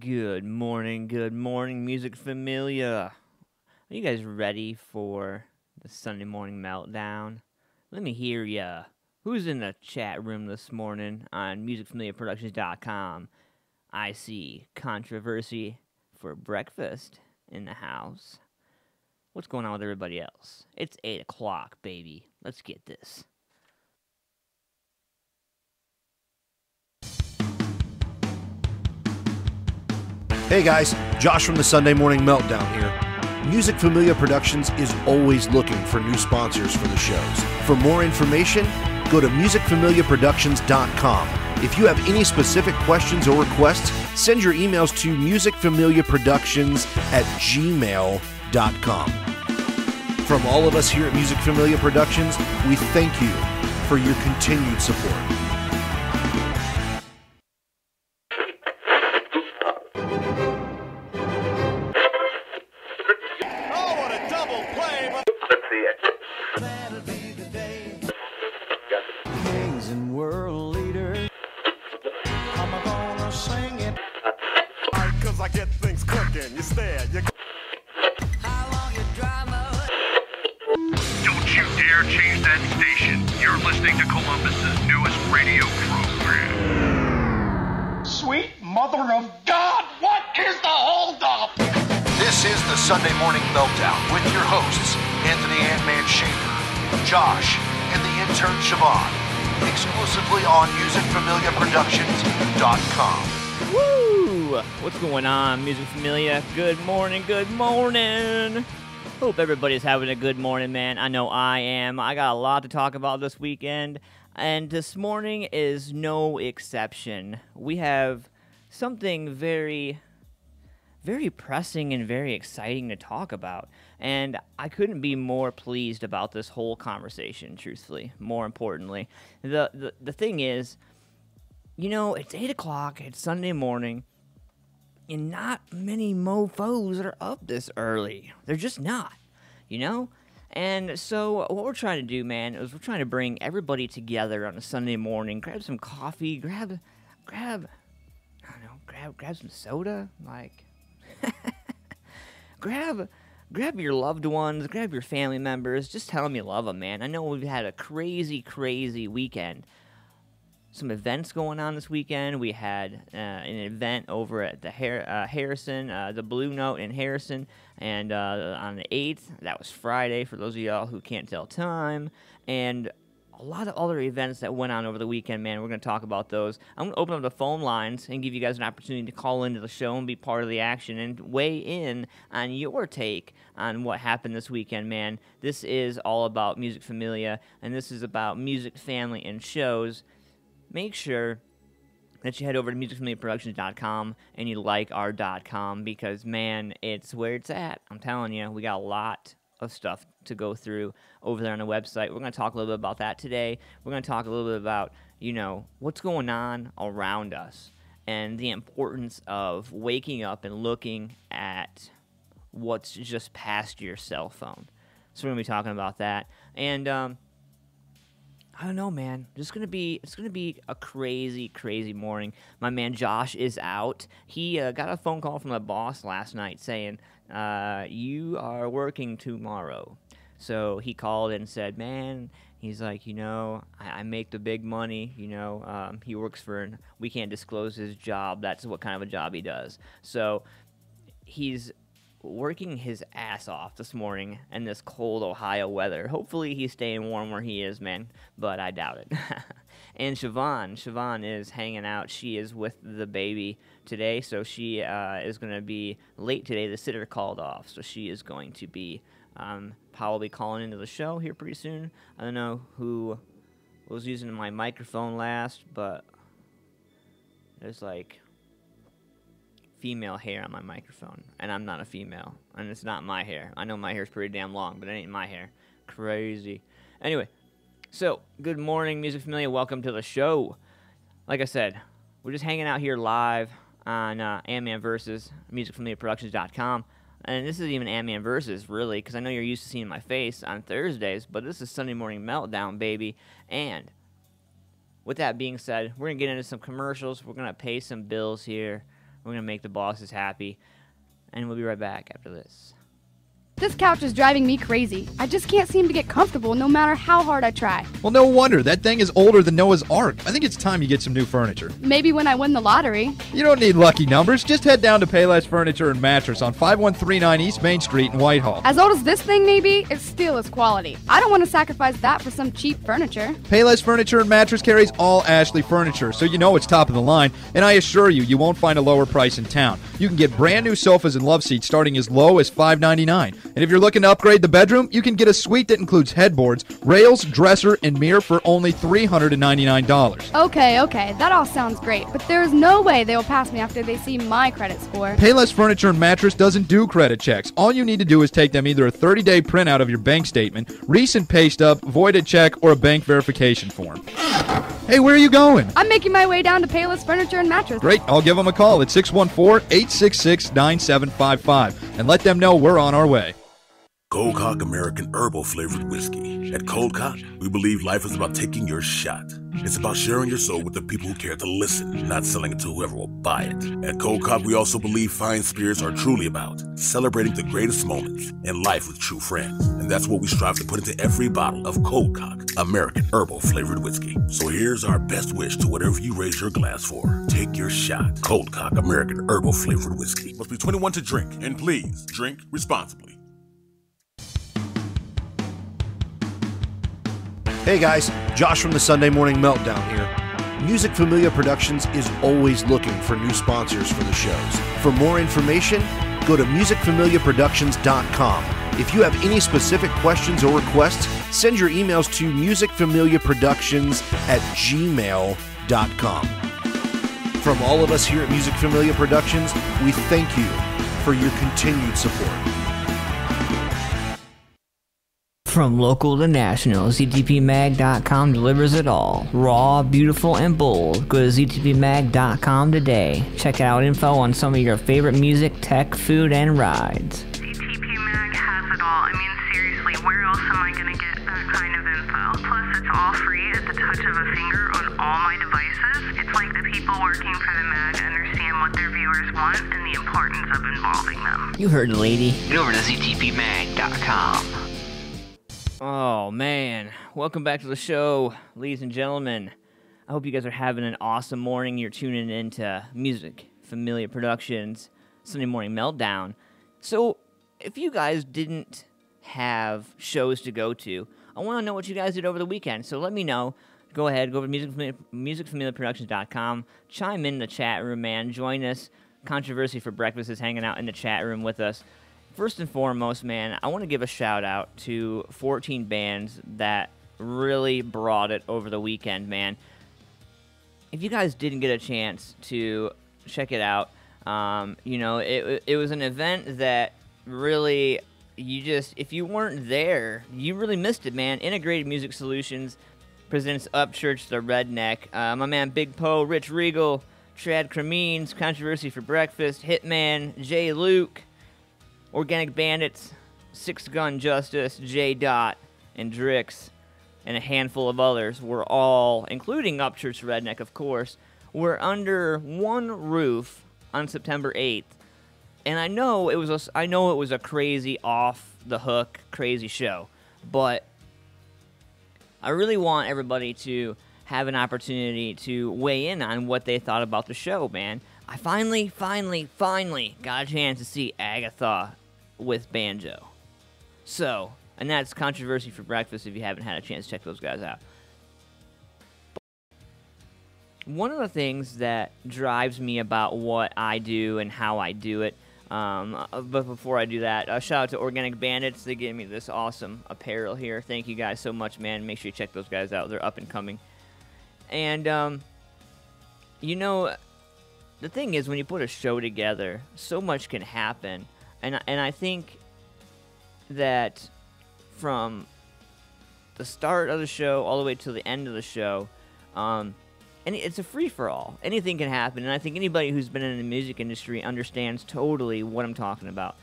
Good morning, Music Familia. Are you guys ready for the Sunday Morning Meltdown? Let me hear ya. Who's in the chat room this morning on musicfamiliaproductions.com? I see controversy for breakfast in the house. What's going on with everybody else? It's 8 o'clock, baby. Let's get this. Hey guys, Josh from the Sunday Morning Meltdown here. Music Familia Productions is always looking for new sponsors for the shows. For more information, go to musicfamiliaproductions.com. If you have any specific questions or requests, send your emails to musicfamiliaproductions@gmail.com. From all of us here at Music Familia Productions, we thank you for your continued support. Sunday Morning Meltdown with your hosts, Anthony Antman Schaefer, Josh, and the intern Siobhan, exclusively on musicfamiliaproductions.com. Woo! What's going on, Music Familia? Good morning, good morning! Hope everybody's having a good morning, man. I know I am. I got a lot to talk about this weekend, and this morning is no exception. We have something very pressing and very exciting to talk about. And I couldn't be more pleased about this whole conversation, truthfully, more importantly. The thing is, you know, it's 8 o'clock, it's Sunday morning, and not many mofos are up this early. They're just not, you know? And so what we're trying to do, man, is we're trying to bring everybody together on a Sunday morning, grab some coffee, grab some soda, like... grab your loved ones, grab your family members, just tell them you love them, man. I know we've had a crazy weekend. Some events going on this weekend. We had an event over at the Harrison, the Blue Note in Harrison, and on the 8th, that was Friday, for those of y'all who can't tell time, and a lot of other events that went on over the weekend, man. We're going to talk about those. I'm going to open up the phone lines and give you guys an opportunity to call into the show and be part of the action and weigh in on your take on what happened this weekend, man. This is all about Music Familia, and this is about music, family, and shows. Make sure that you head over to musicfamiliaproductions.com and you like our .com because, man, it's where it's at. I'm telling you, we got a lot of stuff to go through over there on the website. We're going to talk a little bit about that today. We're going to talk a little bit about, you know, what's going on around us and the importance of waking up and looking at what's just past your cell phone. So we're going to be talking about that. And I don't know, man. It's gonna be a crazy morning. My man Josh is out. He got a phone call from the boss last night saying, you are working tomorrow. So he called and said, man, he's like, you know, I make the big money, you know. He works for, we can't disclose his job. That's what kind of a job he does. So he's working his ass off this morning in this cold Ohio weather. Hopefully he's staying warm where he is, man, but I doubt it. And Siobhan is hanging out. She is with the baby today, so she is going to be late today. The sitter called off, so she is going to be probably calling into the show here pretty soon. I don't know who was using my microphone last, but there's like female hair on my microphone, and I'm not a female, and it's not my hair. I know my hair's pretty damn long, but it ain't my hair. Crazy. Anyway, so good morning, Music Familia. Welcome to the show. Like I said, we're just hanging out here live on Antman versus musicfamiliaproductions.com. And this isn't even Antman versus, really, because I know you're used to seeing my face on Thursdays, but this is Sunday Morning Meltdown, baby. And with that being said, we're going to get into some commercials. We're going to pay some bills here. We're going to make the bosses happy. And we'll be right back after this. This couch is driving me crazy. I just can't seem to get comfortable no matter how hard I try. Well, no wonder. That thing is older than Noah's Ark. I think it's time you get some new furniture. Maybe when I win the lottery. You don't need lucky numbers. Just head down to Payless Furniture and Mattress on 5139 East Main Street in Whitehall. As old as this thing may be, it still is quality. I don't want to sacrifice that for some cheap furniture. Payless Furniture and Mattress carries all Ashley furniture, so you know it's top of the line, and I assure you, you won't find a lower price in town. You can get brand new sofas and love seats starting as low as $5.99. And if you're looking to upgrade the bedroom, you can get a suite that includes headboards, rails, dresser, and mirror for only $399. Okay, that all sounds great, but there is no way they will pass me after they see my credit score. Payless Furniture and Mattress doesn't do credit checks. All you need to do is take them either a 30-day printout of your bank statement, recent pay stub, voided check, or a bank verification form. Hey, where are you going? I'm making my way down to Payless Furniture and Mattress. Great, I'll give them a call at 614-866-9755 and let them know we're on our way. Cold Cock American Herbal Flavored Whiskey. At Cold Cock, we believe life is about taking your shot. It's about sharing your soul with the people who care to listen, not selling it to whoever will buy it. At Cold Cock, we also believe fine spirits are truly about celebrating the greatest moments in life with true friends. And that's what we strive to put into every bottle of Cold Cock American Herbal Flavored Whiskey. So here's our best wish to whatever you raise your glass for. Take your shot. Cold Cock American Herbal Flavored Whiskey. Must be 21 to drink, and please drink responsibly. Hey guys, Josh from the Sunday Morning Meltdown here. Music Familia Productions is always looking for new sponsors for the shows. For more information, go to musicfamiliaproductions.com. If you have any specific questions or requests, send your emails to musicfamiliaproductions@gmail.com. From all of us here at Music Familia Productions, we thank you for your continued support. From local to national, ZTPMag.com delivers it all. Raw, beautiful, and bold. Go to ZTPMag.com today. Check out info on some of your favorite music, tech, food, and rides. ZTP Mag has it all. I mean, seriously, where else am I going to get that kind of info? Plus, it's all free at the touch of a finger on all my devices. It's like the people working for the mag understand what their viewers want and the importance of involving them. You heard the lady. Get over to ZTPMag.com. Oh, man. Welcome back to the show, ladies and gentlemen. I hope you guys are having an awesome morning. You're tuning into Music Familia Productions, Sunday Morning Meltdown. So, if you guys didn't have shows to go to, I want to know what you guys did over the weekend. So let me know. Go ahead, go over to musicfamiliaproductions.com. Chime in the chat room, man. Join us. Controversy for Breakfast is hanging out in the chat room with us. First and foremost, man, I want to give a shout-out to 14 bands that really brought it over the weekend, man. If you guys didn't get a chance to check it out, it was an event that really, if you weren't there, you really missed it, man. Integrated Music Solutions presents Upchurch the Redneck. My man Big Poe, Rich Regal, Trad Cremines, Controversy for Breakfast, Hitman, Jay Luke, Organic Bandits, Six Gun Justice, J. Dot, and Drix, and a handful of others were all, including Upchurch Redneck, of course, were under one roof on September 8th. And I know it was a crazy, off-the-hook, crazy show, but I really want everybody to have an opportunity to weigh in on what they thought about the show, man. I finally got a chance to see Agatha with banjo. So, and that's Controversy for Breakfast if you haven't had a chance to check those guys out. One of the things that drives me about what I do and how I do it, but before I do that, shout out to Organic Bandits. They gave me this awesome apparel here. Thank you guys so much, man. Make sure you check those guys out. They're up and coming. And, the thing is, when you put a show together, so much can happen. And I think that from the start of the show all the way to the end of the show, and it's a free-for-all. Anything can happen, and I think anybody who's been in the music industry understands totally what I'm talking about.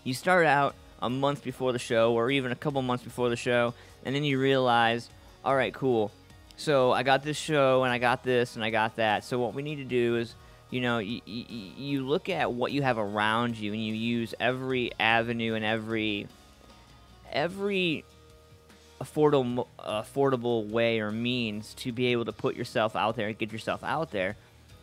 You start out a month before the show, or even a couple months before the show, and then you realize, all right, cool. So I got this show, and I got this, and I got that. So what we need to do is you look at what you have around you, and you use every avenue and every affordable way or means to be able to put yourself out there and get yourself out there.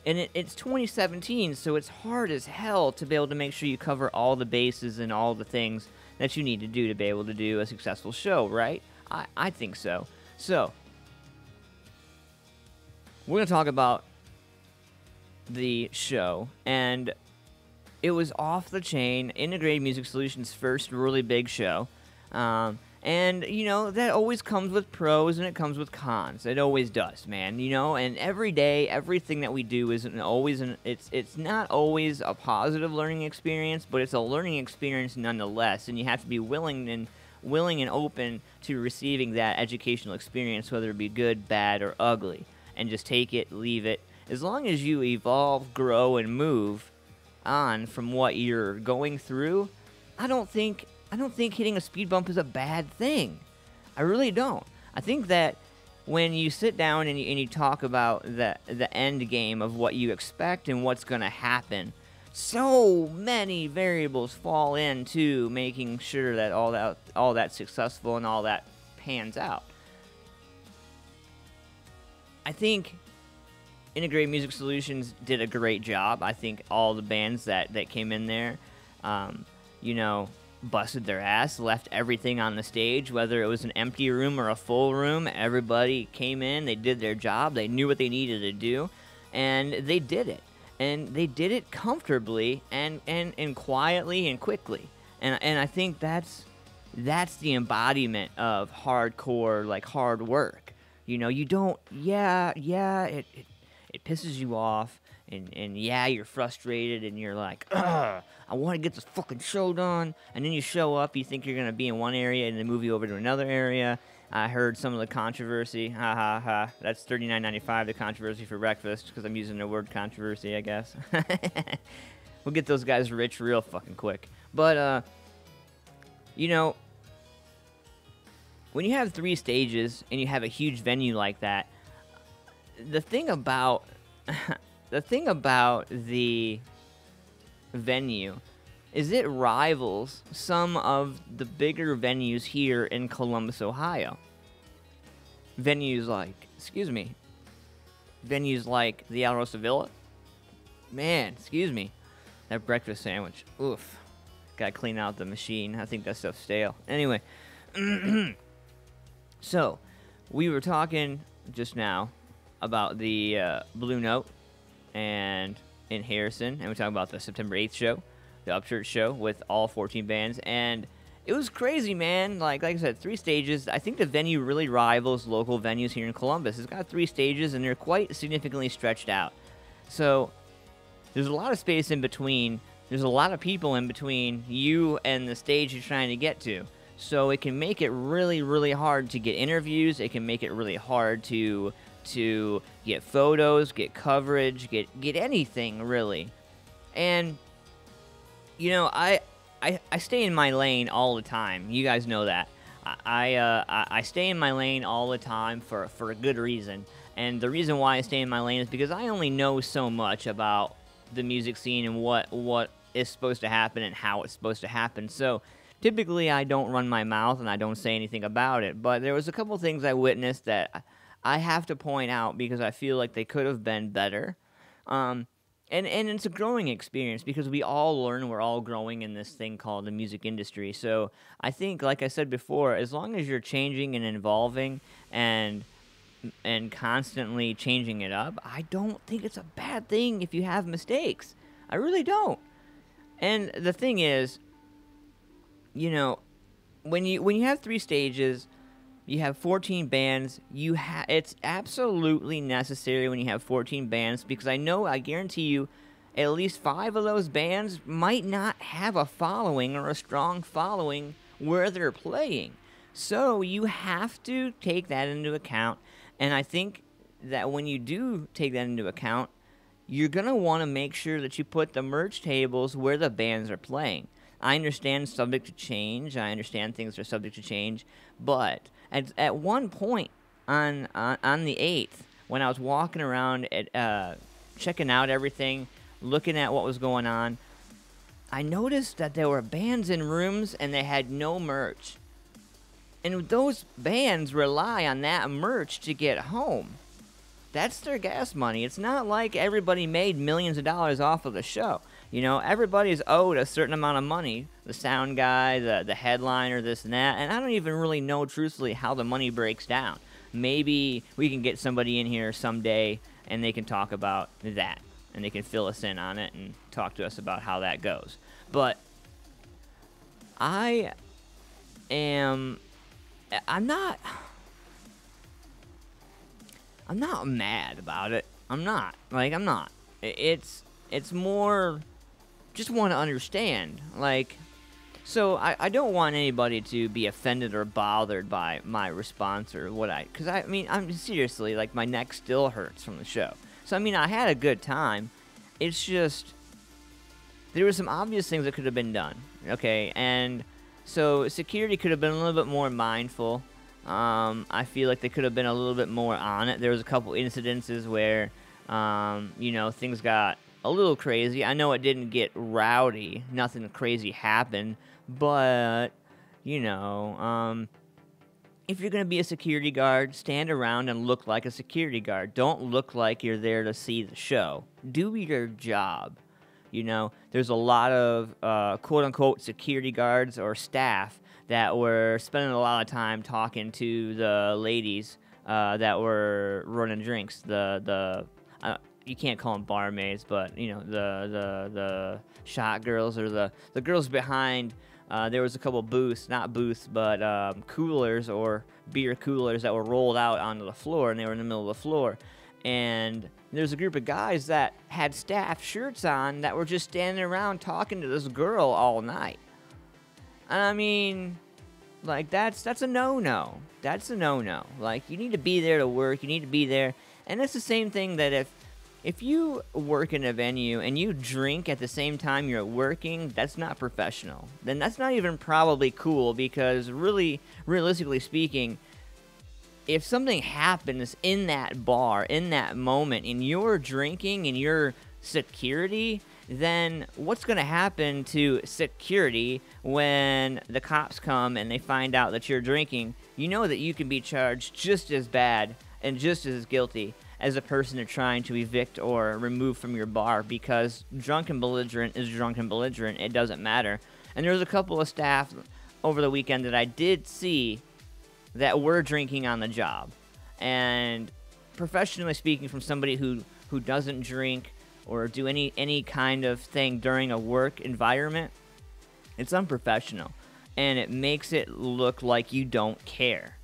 And it's 2017, so it's hard as hell to be able to make sure you cover all the bases and all the things that you need to do to be able to do a successful show, right? I think so. So, we're going to talk about the show, and it was off the chain, Integrated Music Solutions' first really big show. And, that always comes with pros and it comes with cons. It always does, man, and every day, everything that we do isn't always, it's not always a positive learning experience, but it's a learning experience nonetheless, and you have to be willing and open to receiving that educational experience, whether it be good, bad, or ugly, and just take it, leave it. As long as you evolve, grow, and move on from what you're going through, I don't think hitting a speed bump is a bad thing. I really don't. I think that when you sit down and you talk about the end game of what you expect and what's going to happen, so many variables fall into making sure that all that's successful and all that pans out. I think Integrated Music Solutions did a great job. I think all the bands that came in there, busted their ass, left everything on the stage, whether it was an empty room or a full room. Everybody came in, they did their job, they knew what they needed to do, and they did it. And they did it comfortably and quietly and quickly. And I think that's the embodiment of hardcore, like, hard work. You don't, it pisses you off, and you're frustrated, and you're like, ugh, I want to get this fucking show done. And then you show up, you think you're going to be in one area, and then move you over to another area. I heard some of the controversy. Ha ha ha. That's $39.95, the controversy for breakfast, because I'm using the word controversy, I guess. We'll get those guys rich real fucking quick. But, when you have 3 stages and you have a huge venue like that, the thing about the venue is it rivals some of the bigger venues here in Columbus, Ohio. Venues like the Alrosa Villa. Man, that breakfast sandwich. Oof. Gotta clean out the machine. I think that stuff's stale. Anyway. So, we were talking just now about the Blue Note and in Harrison, and we're talking about the September 8th show, the Upchurch show with all 14 bands, and it was crazy, man. Like I said, 3 stages. I think the venue really rivals local venues here in Columbus. It's got 3 stages, and they're quite significantly stretched out. So there's a lot of space in between. There's a lot of people in between you and the stage you're trying to get to. So it can make it really, really hard to get interviews. It can make it really hard to get photos, get coverage, get anything, really. And, I stay in my lane all the time. You guys know that. I stay in my lane all the time for a good reason. And the reason why I stay in my lane is because I only know so much about the music scene and what is supposed to happen and how it's supposed to happen. So typically I don't run my mouth and I don't say anything about it. But there was a couple things I witnessed that I have to point out because I feel like they could have been better. And it's a growing experience because we all learn, we're all growing in this thing called the music industry. So I think, like I said before, as long as you're changing and evolving and constantly changing it up, I don't think it's a bad thing if you have mistakes. I really don't. And the thing is, when you have 3 stages, you have 14 bands. It's absolutely necessary when you have 14 bands because I guarantee you, at least 5 of those bands might not have a following or a strong following where they're playing. So you have to take that into account. And I think that when you do take that into account, you're going to want to make sure that you put the merch tables where the bands are playing. I understand subject to change. I understand things are subject to change. But at one point on the 8th, when I was walking around checking out everything, looking at what was going on, I noticed that there were bands in rooms and they had no merch. And those bands rely on that merch to get home. That's their gas money. It's not like everybody made millions of dollars off of the show. You know, everybody's owed a certain amount of money. The sound guy, the headliner, this and that. And I don't even really know, truthfully, how the money breaks down. Maybe we can get somebody in here someday and they can talk about that. And they can fill us in on it and talk to us about how that goes. But I'm not mad about it. I'm not. It's more just want to understand. So I don't want anybody to be offended or bothered by my response or because I'm seriously, my neck still hurts from the show. So, I had a good time. It's just, there were some obvious things that could have been done, okay? And so security could have been a little bit more mindful. I feel like they could have been a little bit more on it. There was a couple incidences where, things got a little crazy. I know it didn't get rowdy. Nothing crazy happened. But, if you're going to be a security guard, stand around and look like a security guard. Don't look like you're there to see the show. Do your job. There's a lot of quote-unquote security guards or staff that were spending a lot of time talking to the ladies that were running drinks. You can't call them barmaids, but, the shot girls or the girls behind. There was a couple booths, not booths, but coolers or beer coolers that were rolled out onto the floor, and they were in the middle of the floor. And there's a group of guys that had staff shirts on that were just standing around talking to this girl all night. And that's a no-no. That's a no-no. You need to be there to work. You need to be there. And it's the same thing that if you work in a venue and you drink at the same time you're working, that's not professional. Then that's not even probably cool, because really, realistically speaking, if something happens in that bar, in that moment, and you're drinking and you're security, then what's going to happen to security when the cops come and they find out that you're drinking? You know that you can be charged just as bad and just as guilty as a person they're trying to evict or remove from your bar, because drunk and belligerent is drunk and belligerent. It doesn't matter. And there was a couple of staff over the weekend that I did see that were drinking on the job. And professionally speaking, from somebody who doesn't drink or do any kind of thing during a work environment, it's unprofessional. And it makes it look like you don't care.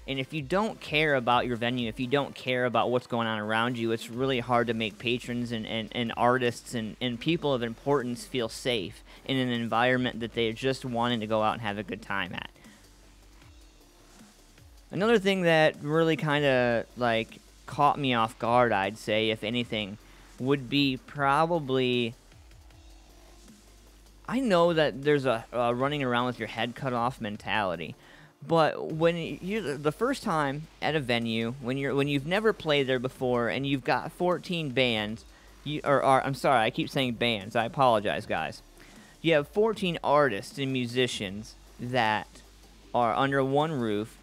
And if you don't care about your venue, if you don't care about what's going on around you, it's really hard to make patrons and artists and people of importance feel safe in an environment that they're just wanting to go out and have a good time at. Another thing that really kind of caught me off guard, I'd say, if anything, would be probably, I know that there's a running around with your head cut off mentality. But when you the first time at a venue, when you've never played there before and you've got 14 bands, I'm sorry, I keep saying bands. I apologize, guys. You have 14 artists and musicians that are under one roof,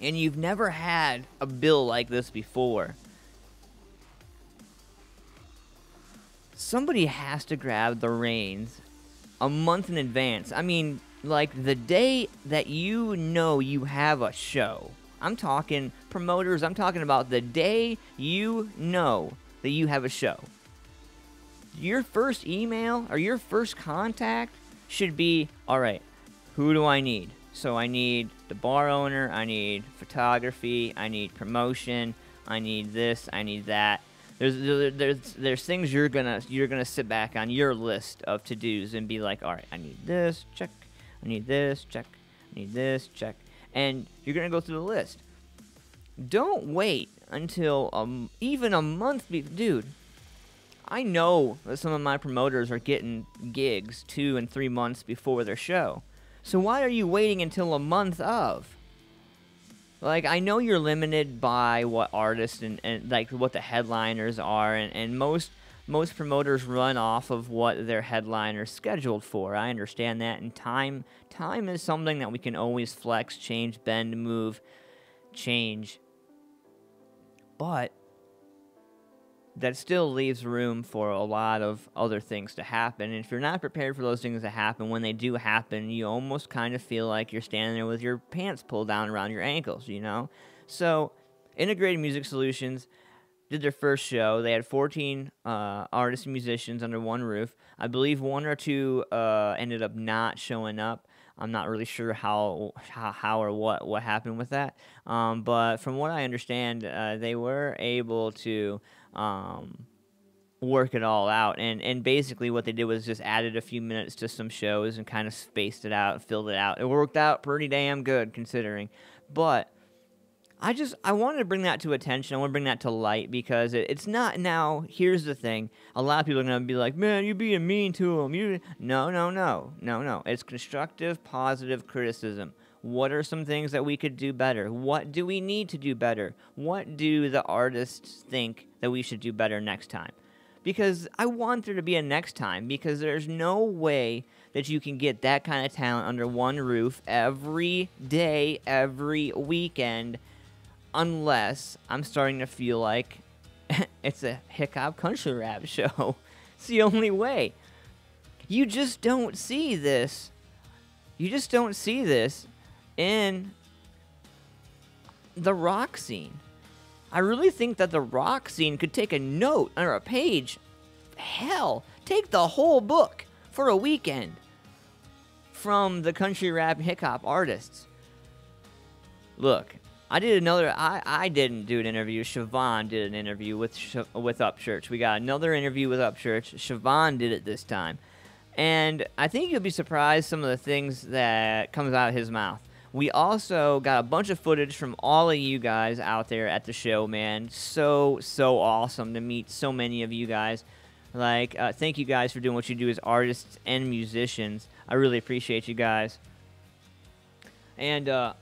and you've never had a bill like this before. Somebody has to grab the reins a month in advance. The day that you have a show. I'm talking promoters. I'm talking about the day you know that you have a show. Your first email or your first contact should be, all right, who do I need? So I need the bar owner. I need photography. I need promotion. I need this. I need that. There's things you're gonna sit back on your list of to-dos and be like, all right, I need this, check. I need this, check. I need this, check. And you're going to go through the list. Don't wait until even a month. Dude, I know that some of my promoters are getting gigs 2 and 3 months before their show. So why are you waiting until a month of? I know you're limited by what artists and what the headliners are. And most most promoters run off of what their headliner's scheduled for. I understand that, and time is something that we can always flex, change, bend, move, change. But that still leaves room for a lot of other things to happen. And if you're not prepared for those things to happen, when they do happen, you almost kind of feel like you're standing there with your pants pulled down around your ankles, you know? So, Integrated Music Solutions did their first show. They had 14 artists and musicians under one roof. I believe one or two ended up not showing up. I'm not really sure how or what happened with that. But from what I understand, they were able to work it all out. And basically what they did was just added a few minutes to some shows and kind of spaced it out, filled it out. It worked out pretty damn good considering. But I wanted to bring that to attention. I want to bring that to light because it's not now. Here's the thing. A lot of people are going to be like, man, you're being mean to them. No. It's constructive, positive criticism. What are some things that we could do better? What do we need to do better? What do the artists think that we should do better next time? Because I want there to be a next time, because there's no way that you can get that kind of talent under one roof every day, every weekend, unless I'm starting to feel like it's a hip-hop country rap show. It's the only way. You just don't see this. You just don't see this in the rock scene. I really think that the rock scene could take a note or a page. Hell, take the whole book for a weekend from the country rap hip-hop artists. Look, I didn't do an interview. Siobhan did an interview with Upchurch. We got another interview with Upchurch. Siobhan did it this time. And I think you'll be surprised some of the things that comes out of his mouth. We also got a bunch of footage from all of you guys out there at the show, man. So awesome to meet so many of you guys. Thank you guys for doing what you do as artists and musicians. I really appreciate you guys. And,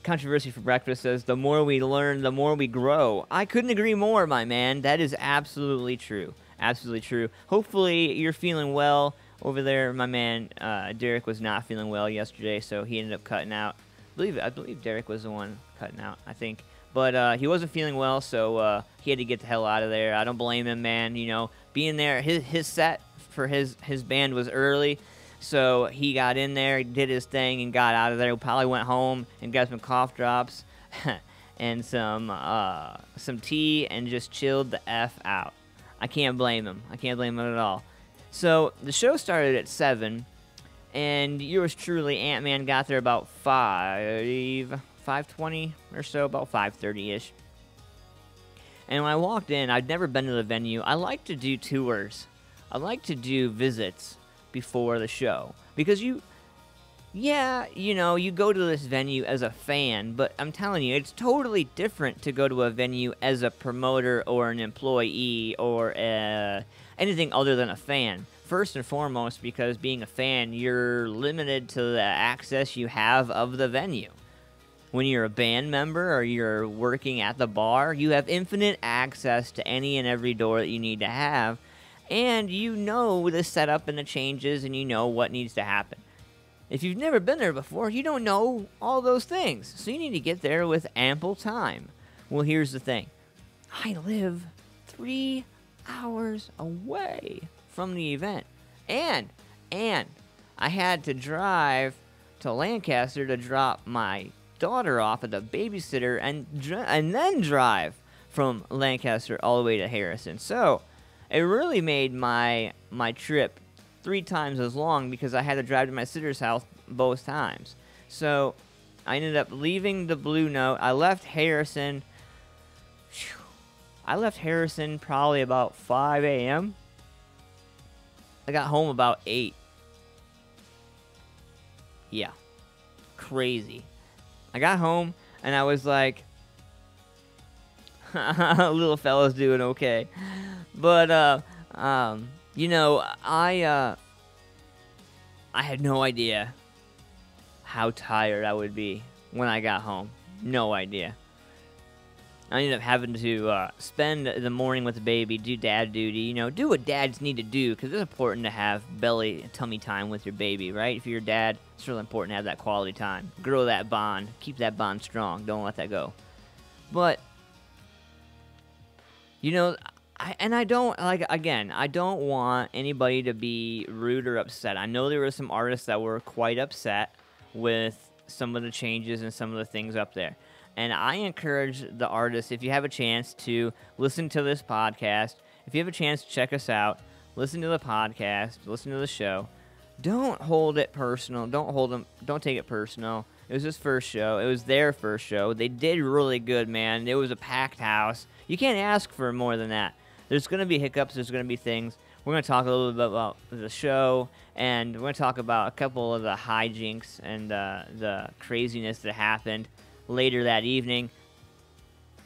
Controversy for Breakfast says, the more we learn, the more we grow. I couldn't agree more, my man. That is absolutely true. Absolutely true. Hopefully you're feeling well over there. My man, Derek was not feeling well yesterday, so he ended up cutting out. I believe Derek was the one cutting out, I think. But he wasn't feeling well, so he had to get the hell out of there. I don't blame him, man. You know, being there, his set for his band was early. So he got in there, did his thing, and got out of there. Probably went home and got some cough drops and some tea and just chilled the F out. I can't blame him. I can't blame him at all. So the show started at 7, and yours truly, Antman, got there about 5:20 or so, about 5:30-ish. And when I walked in, I'd never been to the venue. I like to do tours. I like to do visits before the show, because you go to this venue as a fan, but I'm telling you, it's totally different to go to a venue as a promoter or an employee or anything other than a fan. First and foremost, because being a fan, you're limited to the access you have of the venue. When you're a band member or you're working at the bar, you have infinite access to any and every door that you need to have. And you know the setup and the changes, and you know what needs to happen. If you've never been there before, you don't know all those things. So you need to get there with ample time. Well, here's the thing. I live 3 hours away from the event. And I had to drive to Lancaster to drop my daughter off at the babysitter and then drive from Lancaster all the way to Harrison. So it really made my trip 3 times as long, because I had to drive to my sitter's house both times. So I ended up leaving the Blue Note. I left Harrison probably about 5 a.m. I got home about 8. Yeah. Crazy. I got home and I was like, little fella's doing okay. But, I had no idea how tired I would be when I got home. No idea. I ended up having to spend the morning with the baby, do dad duty, do what dads need to do, because it's important to have belly and tummy time with your baby, right? If you're a dad, it's really important to have that quality time. Grow that bond. Keep that bond strong. Don't let that go. But, I don't want anybody to be rude or upset. I know there were some artists that were quite upset with some of the changes and some of the things up there. And I encourage the artists, if you have a chance to listen to this podcast, if you have a chance to check us out, listen to the podcast, listen to the show, don't hold it personal. Don't take it personal. It was his first show. It was their first show. They did really good, man. It was a packed house. You can't ask for more than that. There's going to be hiccups. There's going to be things. We're going to talk a little bit about the show, and we're going to talk about a couple of the hijinks and the craziness that happened later that evening.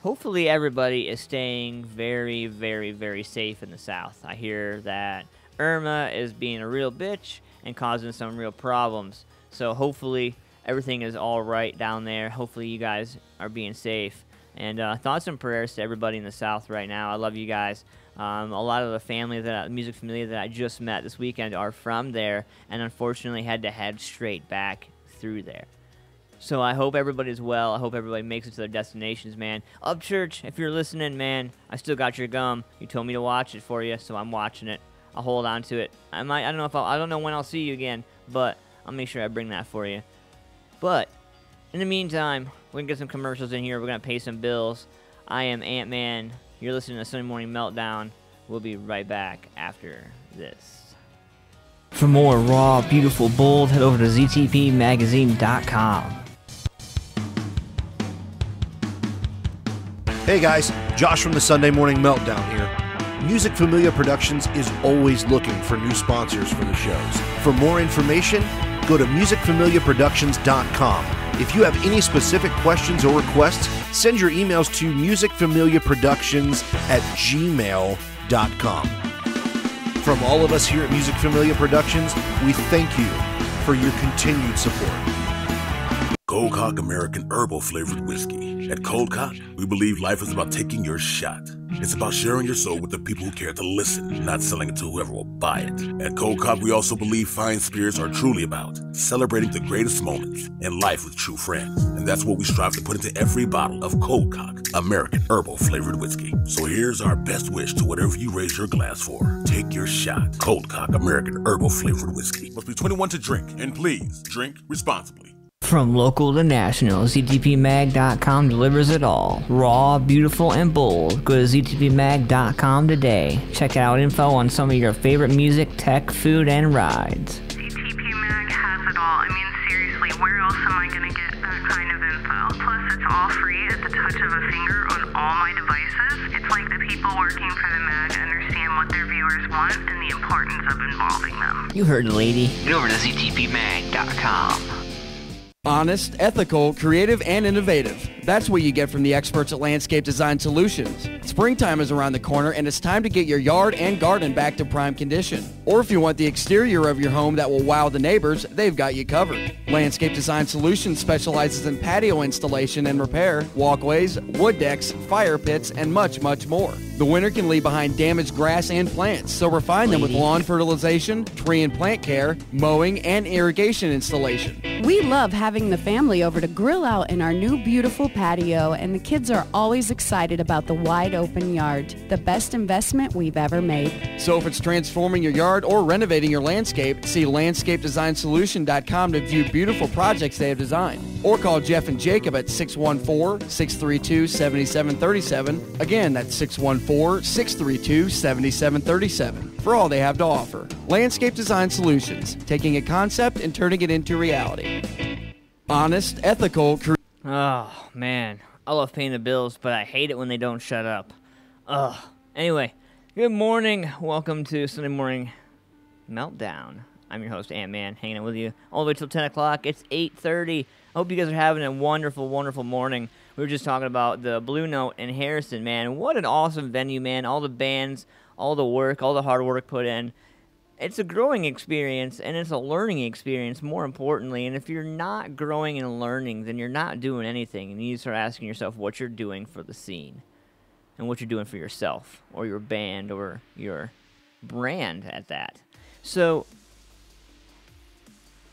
Hopefully everybody is staying very, very, very safe in the South. I hear that Irma is being a real bitch and causing some real problems. So hopefully everything is all right down there. Hopefully you guys are being safe. And thoughts and prayers to everybody in the South right now. I love you guys. A lot of the music familia that I just met this weekend are from there, and unfortunately had to head straight back through there. So I hope everybody's well. I hope everybody makes it to their destinations, man. Upchurch, if you're listening, man, I still got your gum. You told me to watch it for you, so I'm watching it. I'll hold on to it. I don't know when I'll see you again, but I'll make sure I bring that for you. But in the meantime, we're gonna get some commercials in here. We're gonna pay some bills. I am Antman. You're listening to Sunday Morning Meltdown. We'll be right back after this. For more raw, beautiful, bold, head over to ztpmagazine.com. Hey guys, Josh from the Sunday Morning Meltdown here. Music Familia Productions is always looking for new sponsors for the shows. For more information, go to musicfamiliaproductions.com. If you have any specific questions or requests, send your emails to musicfamiliaproductions@gmail.com. From all of us here at Music Familia Productions, we thank you for your continued support. Cold Cock American Herbal Flavored Whiskey. At Cold Cock, we believe life is about taking your shot. It's about sharing your soul with the people who care to listen, not selling it to whoever will buy it. At Cold Cock, we also believe fine spirits are truly about celebrating the greatest moments in life with true friends. And that's what we strive to put into every bottle of Cold Cock American Herbal Flavored Whiskey. So here's our best wish to whatever you raise your glass for. Take your shot. Cold Cock American Herbal Flavored Whiskey. Must be 21 to drink, and please drink responsibly. From local to national, ZTPMag.com delivers it all. Raw, beautiful, and bold. Go to ZTPMag.com today. Check out info on some of your favorite music, tech, food, and rides. ZTP Mag has it all. I mean, seriously, where else am I going to get that kind of info? Plus, it's all free at the touch of a finger on all my devices. It's like the people working for the mag understand what their viewers want and the importance of involving them. You heard the lady. Get over to ZTPMag.com. Honest, ethical, creative, and innovative. That's what you get from the experts at Landscape Design Solutions. Springtime is around the corner, and it's time to get your yard and garden back to prime condition. Or if you want the exterior of your home that will wow the neighbors, they've got you covered. Landscape Design Solutions specializes in patio installation and repair, walkways, wood decks, fire pits, and much, much more. The winter can leave behind damaged grass and plants, so refine them with lawn fertilization, tree and plant care, mowing, and irrigation installation. We love having the family over to grill out in our new beautiful patio, and the kids are always excited about the wide open yard. The best investment we've ever made. So if it's transforming your yard or renovating your landscape, see landscapedesignSolution.com to view beautiful projects they have designed. Or call Jeff and Jacob at 614-632-7737. Again, that's 614-632-7737 for all they have to offer. Landscape Design Solutions, taking a concept and turning it into reality. Honest, ethical, Oh, man. I love paying the bills, but I hate it when they don't shut up. Ugh. Anyway, good morning. Welcome to Sunday Morning Meltdown. I'm your host, Antman, hanging out with you all the way till 10 o'clock. It's 8:30. I hope you guys are having a wonderful, wonderful morning. We were just talking about the Blue Note in Harrison, man. What an awesome venue, man. All the bands, all the work, all the hard work put in. it's a growing experience, and it's a learning experience, more importantly. And if you're not growing and learning, then you're not doing anything. And you need to start asking yourself what you're doing for the scene and what you're doing for yourself or your band or your brand at that. So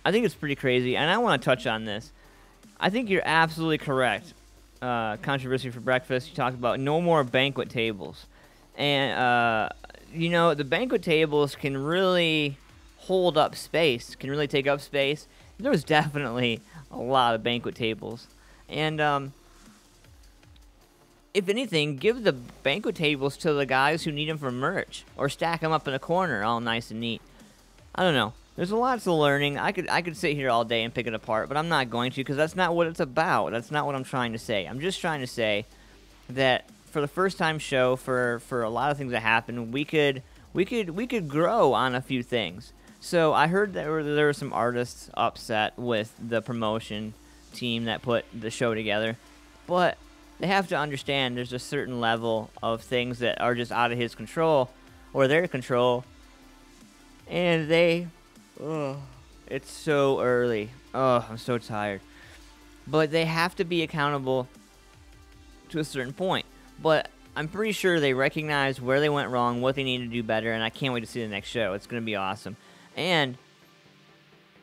I think it's pretty crazy, and I want to touch on this. I think you're absolutely correct. Controversy for breakfast, you talked about no more banquet tables. And, the banquet tables can really hold up space, can really take up space. There was definitely a lot of banquet tables. And if anything, give the banquet tables to the guys who need them for merch, or stack them up in a corner all nice and neat. I don't know. There's lots of learning. I could sit here all day and pick it apart, but I'm not going to, because that's not what it's about. That's not what I'm trying to say. I'm just trying to say that for the first time show, for a lot of things that happen, we could grow on a few things. So I heard that there were some artists upset with the promotion team that put the show together, but they have to understand there's a certain level of things that are just out of his control or their control, and it's so early. I'm so tired. But they have to be accountable to a certain point. But I'm pretty sure they recognize where they went wrong, what they need to do better, and I can't wait to see the next show. It's going to be awesome. And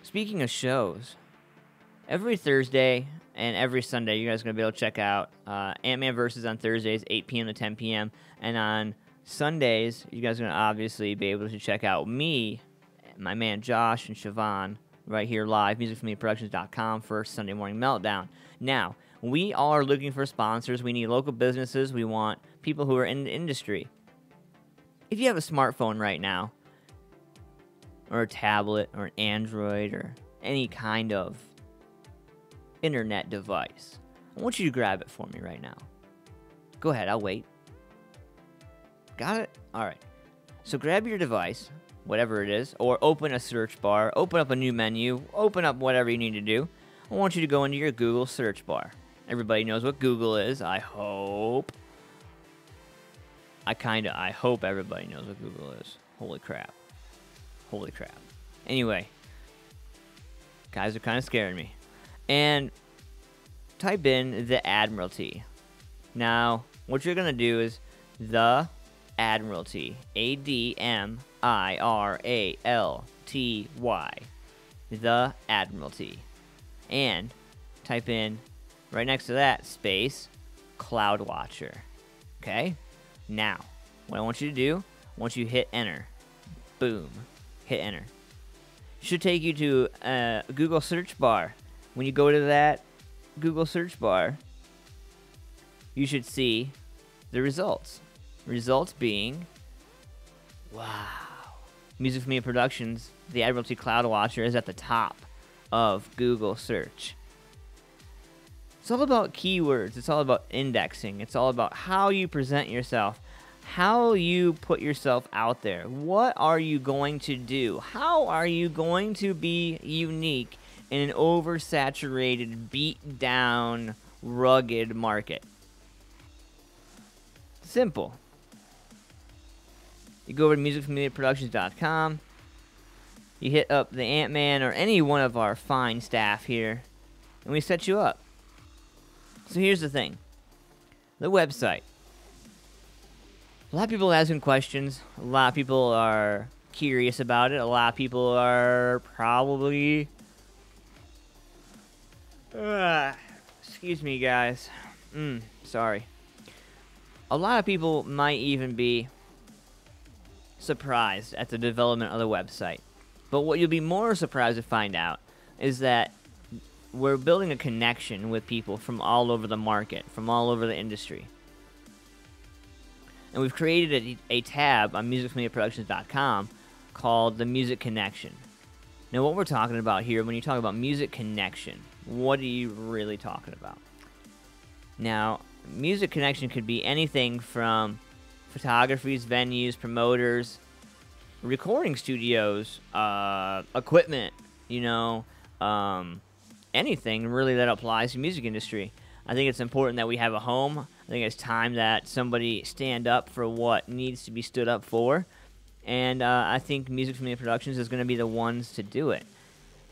speaking of shows, every Thursday and every Sunday, you guys are going to be able to check out Antman Versus on Thursdays, 8 p.m. to 10 p.m. And on Sundays, you guys are going to obviously be able to check out me, my man Josh, and Siobhan right here live, musicfamiliaproductions.com for Sunday Morning Meltdown. Now, we are looking for sponsors. We need local businesses. We want people who are in the industry. If you have a smartphone right now, or a tablet, or an Android, or any kind of internet device, I want you to grab it for me right now. Go ahead, I'll wait. Got it? All right. So grab your device, whatever it is, or open a search bar, open up a new menu, open up whatever you need to do. I want you to go into your Google search bar. Everybody knows what Google is, I hope. I hope everybody knows what Google is. Holy crap. Holy crap. Anyway, guys are kind of scaring me. And type in the Admiralty. Now, what you're going to do is the Admiralty. ADMIRALTY. The Admiralty. And type in, right next to that, space, Cloud Watcher. Okay? Now, what I want you to do, I want you to hit enter. Boom. Hit enter. Should take you to a Google search bar. When you go to that Google search bar, you should see the results. Results being, wow. Music Familia Productions, the Admiralty Cloud Watcher is at the top of Google search. It's all about keywords. It's all about indexing. It's all about how you present yourself, how you put yourself out there. What are you going to do? How are you going to be unique in an oversaturated, beat down, rugged market? Simple. You go over to musicfamiliaproductions.com. You hit up the Antman or any one of our fine staff here, and we set you up. So here's the thing. The website. A lot of people are asking questions. A lot of people are curious about it. A lot of people are probably... excuse me, guys. Sorry. A lot of people might even be surprised at the development of the website. But what you'll be more surprised to find out is that we're building a connection with people from all over the market, from all over the industry. And we've created a tab on musicfamiliaproductions.com called the Music Connection. Now, what we're talking about here, when you talk about music connection, what are you really talking about? Now, music connection could be anything from photographies, venues, promoters, recording studios, equipment, anything really that applies to the music industry. I think it's important that we have a home. I think it's time that somebody stand up for what needs to be stood up for. And I think Music Familia Productions is going to be the ones to do it.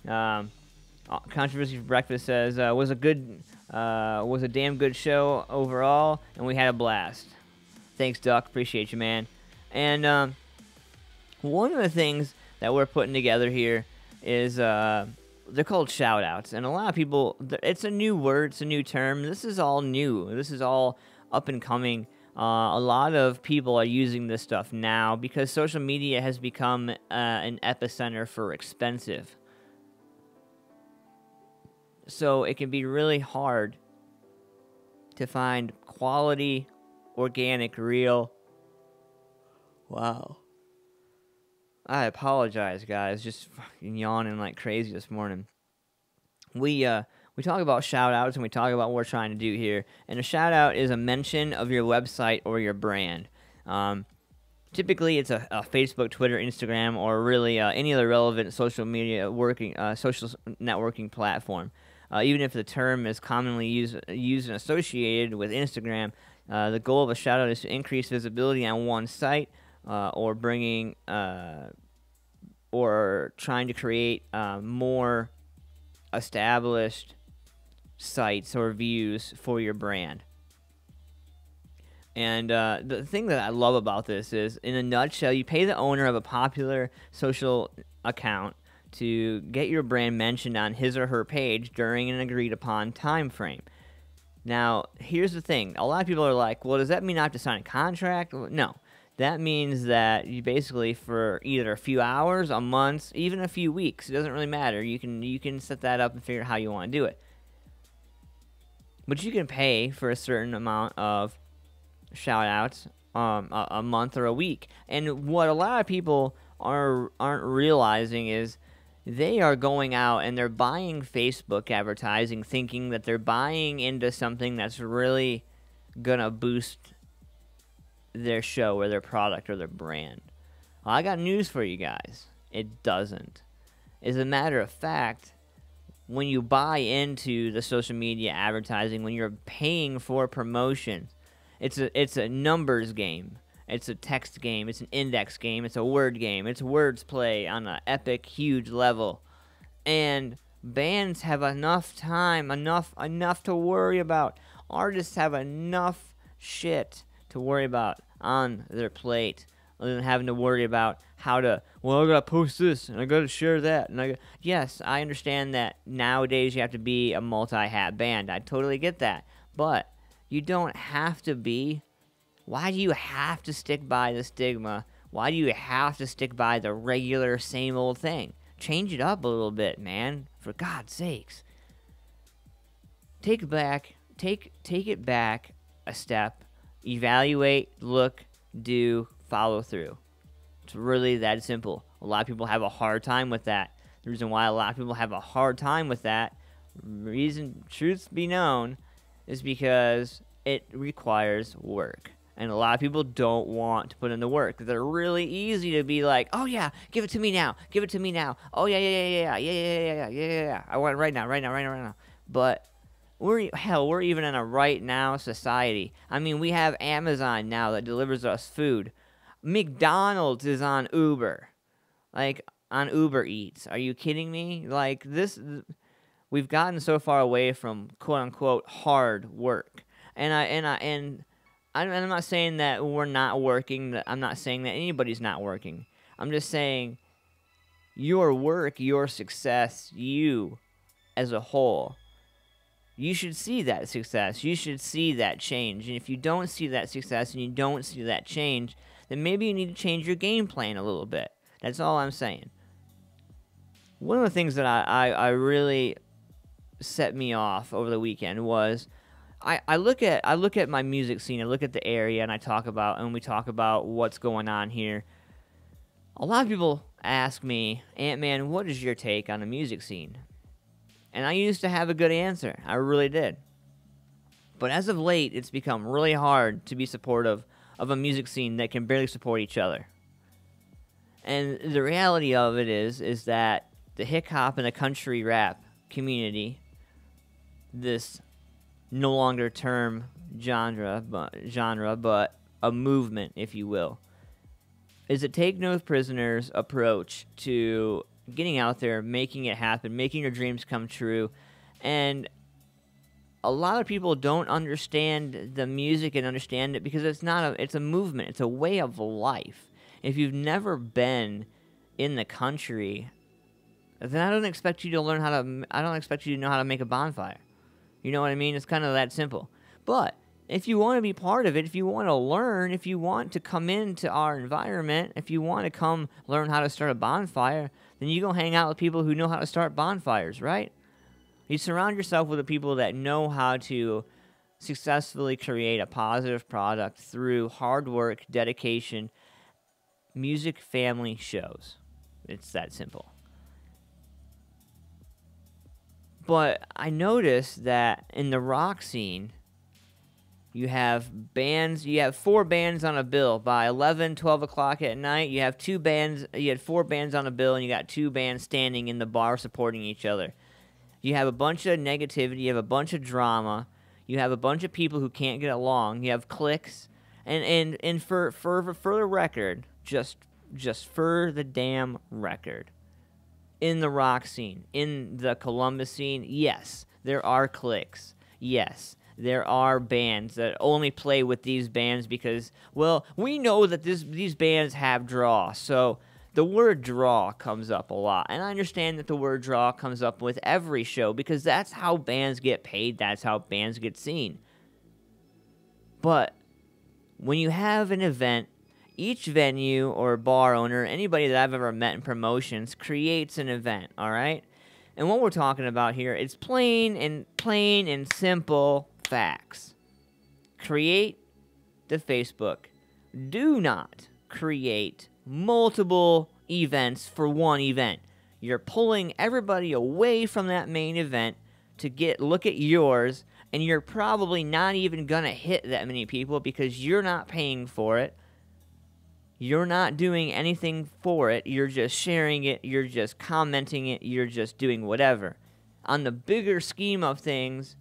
Controversy for Breakfast says, was a damn good show overall, and we had a blast. Thanks, Duck. Appreciate you, man. And one of the things that we're putting together here is they're called shout-outs. And a lot of people, it's a new word, it's a new term. This is all new. This is all up and coming. A lot of people are using this stuff now because social media has become an epicenter for expensive. So it can be really hard to find quality, organic, real. Wow. I apologize, guys. Just fucking yawning like crazy this morning. We talk about shout-outs and we talk about what we're trying to do here. And a shout-out is a mention of your website or your brand. Typically, it's a Facebook, Twitter, Instagram, or really any other relevant social media social networking platform. Even if the term is commonly used and associated with Instagram, the goal of a shout-out is to increase visibility on one site or bringing or trying to create more established sites or views for your brand. And the thing that I love about this is, in a nutshell, you pay the owner of a popular social account to get your brand mentioned on his or her page during an agreed-upon time frame. Now, here's the thing. A lot of people are like, well, does that mean I have to sign a contract? No. That means that you basically, for either a few hours, a month, even a few weeks, it doesn't really matter. You can set that up and figure out how you want to do it. But you can pay for a certain amount of shout-outs a month or a week. And what a lot of people aren't realizing is they are going out and they're buying Facebook advertising thinking that they're buying into something that's really going to boost their show or their product or their brand. Well, I got news for you guys. It doesn't. As a matter of fact, when you buy into the social media advertising, when you're paying for promotion, it's a numbers game. It's a text game. It's an index game. It's a word game. It's words play on an epic, huge level. And bands have enough time, enough to worry about. Artists have enough shit to worry about on their plate, other than having to worry about how to, well, I gotta post this, and I gotta share that, and yes, I understand that nowadays you have to be a multi-hat band. I totally get that. But you don't have to be. Why do you have to stick by the stigma? Why do you have to stick by the regular same old thing? Change it up a little bit, man. For God's sakes. Take it back a step. Evaluate, look, do, follow through. It's really that simple. A lot of people have a hard time with that. The reason why a lot of people have a hard time with that, truth be known, is because it requires work. And a lot of people don't want to put in the work. They're really easy to be like, oh yeah, give it to me now. Give it to me now. Oh yeah. I want it right now. But we're even in a right now society. I mean, we have Amazon now that delivers us food. McDonald's is on Uber. Like, on Uber Eats. Are you kidding me? Like, we've gotten so far away from quote unquote hard work. And I'm not saying that we're not working. I'm not saying that anybody's not working. I'm just saying your work, your success, you as a whole, you should see that success. You should see that change. And if you don't see that success and you don't see that change, then maybe you need to change your game plan a little bit. That's all I'm saying. One of the things that I really set me off over the weekend was I look at my music scene, I look at the area, and we talk about what's going on here. A lot of people ask me, Antman, what is your take on the music scene? And I used to have a good answer. I really did. But as of late, it's become really hard to be supportive of a music scene that can barely support each other. And the reality of it is that the hip-hop and the country rap community, this no longer term genre, but a movement, if you will, is a take no prisoners approach to getting out there, making it happen, making your dreams come true. And a lot of people don't understand the music and understand it because it's a movement. It's a way of life. If you've never been in the country, then I don't expect you to know how to make a bonfire. You know what I mean? It's kind of that simple. But if you want to be part of it, if you want to learn, if you want to come into our environment, if you want to come learn how to start a bonfire, then you go hang out with people who know how to start bonfires, right? You surround yourself with the people that know how to successfully create a positive product through hard work, dedication, music, family shows. It's that simple. But I noticed that in the rock scene, you have 4 bands on a bill. By 11, 12 o'clock at night, you had 4 bands on a bill, and you got 2 bands standing in the bar supporting each other. You have a bunch of negativity, you have a bunch of drama, you have a bunch of people who can't get along, you have cliques, and for the record, just for the damn record, in the rock scene, in the Columbus scene, yes, there are cliques, yes. There are bands that only play with these bands because, well, we know that these bands have draw. So the word draw comes up a lot. And I understand that the word draw comes up with every show because that's how bands get paid. That's how bands get seen. But when you have an event, each venue or bar owner, anybody that I've ever met in promotions, creates an event, all right? And what we're talking about here is plain and simple facts. Create the Facebook. Do not create multiple events for one event. You're pulling everybody away from that main event to look at yours, and you're probably not even gonna hit that many people because you're not paying for it. You're not doing anything for it. You're just sharing it. You're just commenting it. You're just doing whatever. On the bigger scheme of things,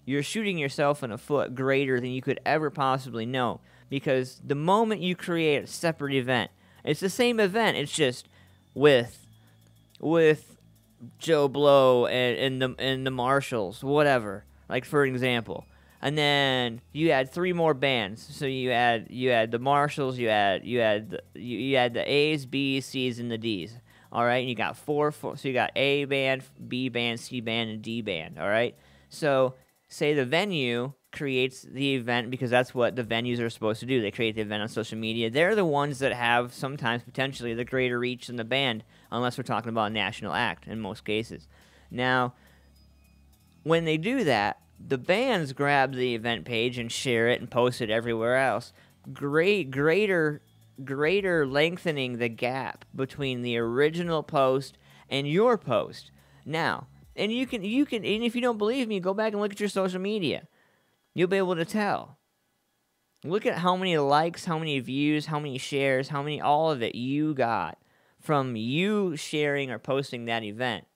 you're shooting yourself in a foot greater than you could ever possibly know. Because the moment you create a separate event, it's the same event. It's just with Joe Blow and the Marshalls, whatever. Like for example, and then you had 3 more bands. So you had the Marshalls, you had the A's, B's, C's, and the D's. All right, and you got four. So you got A band, B band, C band, and D band. All right. So say the venue creates the event because that's what the venues are supposed to do. They create the event on social media. They're the ones that have sometimes potentially the greater reach than the band, unless we're talking about a national act in most cases. Now, when they do that, the bands grab the event page and share it and post it everywhere else. Greater lengthening the gap between the original post and your post. Now, and you can, and if you don't believe me, go back and look at your social media. You'll be able to tell. Look at how many likes, how many views, how many shares, all of it you got from you sharing or posting that event.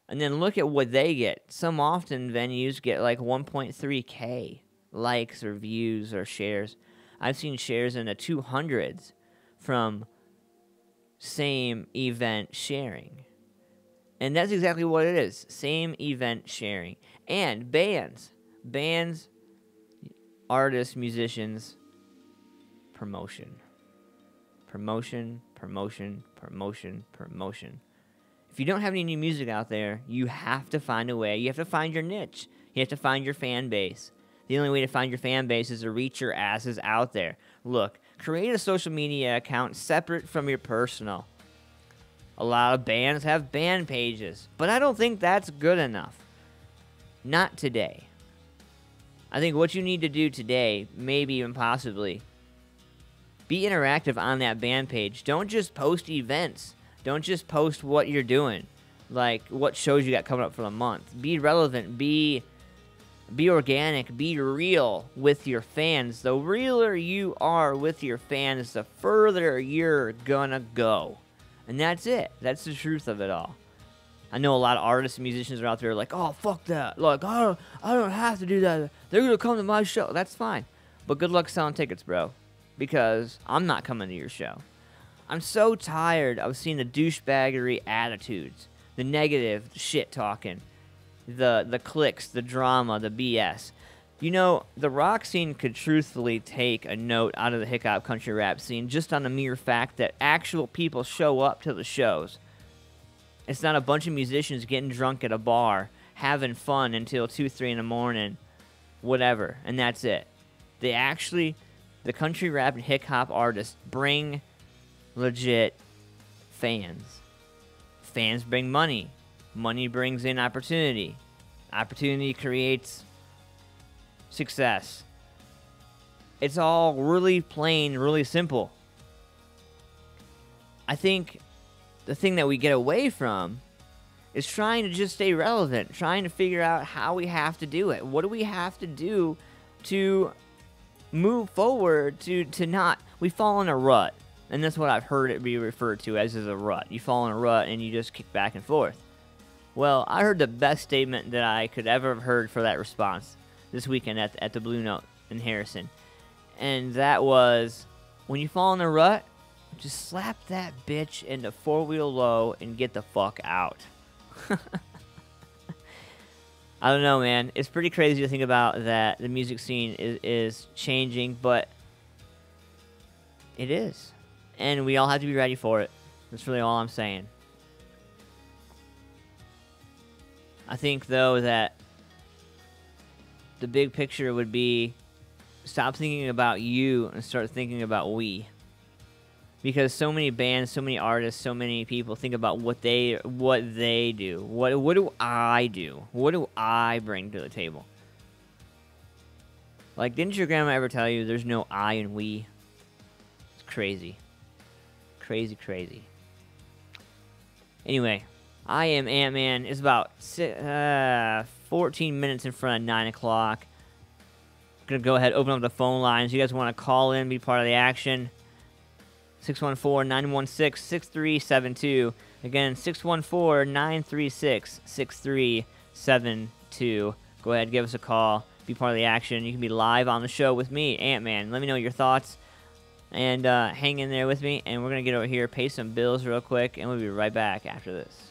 And then look at what they get. Some often venues get like 1.3K likes or views or shares. I've seen shares in the 200s from same event sharing. And that's exactly what it is. Same event sharing. And bands, artists, musicians, promotion. Promotion. If you don't have any new music out there, you have to find a way. You have to find your niche. You have to find your fan base. The only way to find your fan base is to reach your asses out there. Look, create a social media account separate from your personal. A lot of bands have band pages, but I don't think that's good enough. Not today. I think what you need to do today, maybe even possibly, be interactive on that band page. Don't just post events. Don't just post what you're doing, like what shows you got coming up for the month. Be relevant, be organic, be real with your fans. The realer you are with your fans, the further you're gonna go. And that's it. That's the truth of it all. I know a lot of artists and musicians are out there like, oh, fuck that. Like, I don't have to do that. They're gonna come to my show. That's fine. But good luck selling tickets, bro. Because I'm not coming to your show. I'm so tired of seeing the douchebaggery attitudes, the negative shit talking, the clicks, the drama, the BS. You know, the rock scene could truthfully take a note out of the hip-hop country rap scene just on the mere fact that actual people show up to the shows. It's not a bunch of musicians getting drunk at a bar, having fun until 2, 3 in the morning, whatever, and that's it. The country rap and hip-hop artists bring legit fans. Fans bring money. Money brings in opportunity. Opportunity creates success. It's all really plain, really simple. I think the thing that we get away from is trying to just stay relevant, trying to figure out how we have to do it. What do we have to do to move forward, to not... We fall in a rut, and that's what I've heard it be referred to as a rut. You fall in a rut, and you just kick back and forth. Well, I heard the best statement that I could ever have heard for that response this weekend at the Blue Note in Harrison. And that was, when you fall in a rut, just slap that bitch into 4-wheel low and get the fuck out. I don't know, man. It's pretty crazy to think about that the music scene is changing, but it is. And we all have to be ready for it. That's really all I'm saying. I think, though, that the big picture would be stop thinking about you and start thinking about we. Because so many bands, so many artists, so many people think about what they do. What do I do? What do I bring to the table? Like, didn't your grandma ever tell you there's no I in we? It's crazy. Crazy, crazy. Anyway, I am Antman. It's about 14 minutes in front of 9 o'clock. I'm going to go ahead and open up the phone lines. You guys want to call in, be part of the action. 614-916-6372. Again, 614-936-6372. Go ahead, give us a call. Be part of the action. You can be live on the show with me, Antman. Let me know your thoughts. And hang in there with me. And we're going to get over here, pay some bills real quick. And we'll be right back after this.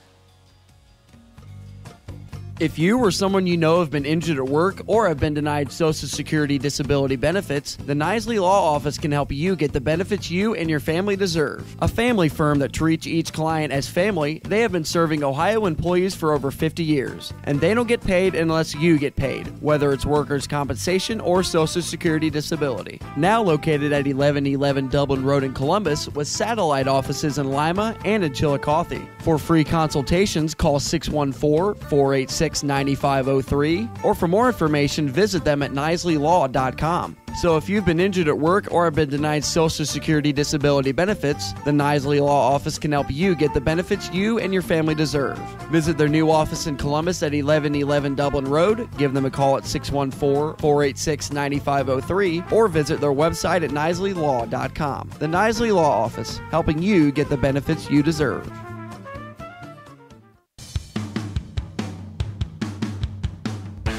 If you or someone you know have been injured at work or have been denied Social Security disability benefits, the Nisley Law Office can help you get the benefits you and your family deserve. A family firm that treats each client as family, they have been serving Ohio employees for over 50 years. And they don't get paid unless you get paid, whether it's workers' compensation or Social Security disability. Now located at 1111 Dublin Road in Columbus, with satellite offices in Lima and in Chillicothe. For free consultations, call 614-486-9503, or for more information, visit them at nisleylaw.com. So if you've been injured at work or have been denied Social Security disability benefits, the Nisley Law Office can help you get the benefits you and your family deserve. Visit their new office in Columbus at 1111 Dublin Road, give them a call at 614-486-9503, or visit their website at nisleylaw.com. The Nisley Law Office, helping you get the benefits you deserve.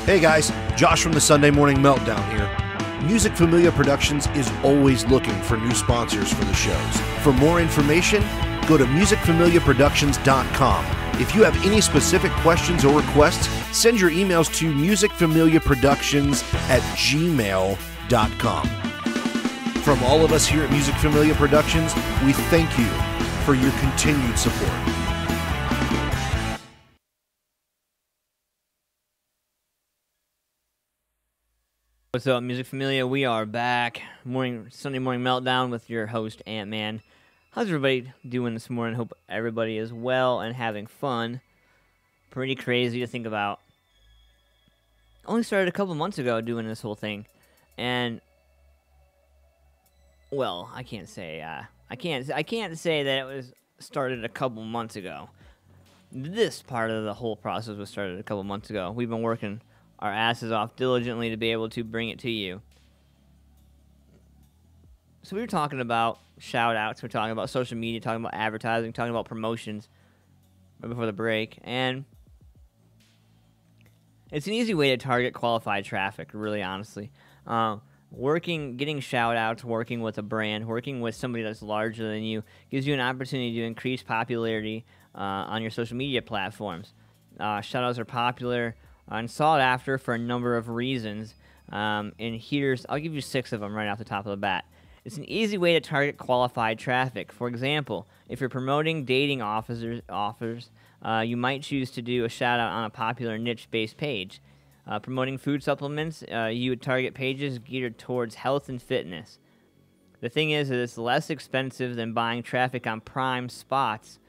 Hey guys, Josh from the Sunday Morning Meltdown here. Music Familia Productions is always looking for new sponsors for the shows. For more information, go to musicfamiliaproductions.com. If you have any specific questions or requests, send your emails to musicfamiliaproductions@gmail.com. From all of us here at Music Familia Productions, we thank you for your continued support. What's up, Music Familia? We are back. Sunday Morning Meltdown with your host, Antman. How's everybody doing this morning? Hope everybody is well and having fun. Pretty crazy to think about. Only started a couple months ago doing this whole thing. And, well, I can't say that it was started a couple months ago. This part of the whole process was started a couple months ago. We've been working our asses off diligently to be able to bring it to you. So we were talking about shout-outs, we're talking about social media, talking about advertising, talking about promotions right before the break, and it's an easy way to target qualified traffic, really honestly. getting shout outs, working with a brand, working with somebody that's larger than you gives you an opportunity to increase popularity on your social media platforms. Shout outs are popular and sought after for a number of reasons. And I'll give you 6 of them right off the top of the bat. It's an easy way to target qualified traffic. For example, if you're promoting dating offers, you might choose to do a shout out on a popular niche-based page. Promoting food supplements, you would target pages geared towards health and fitness. The thing is that it's less expensive than buying traffic on prime spots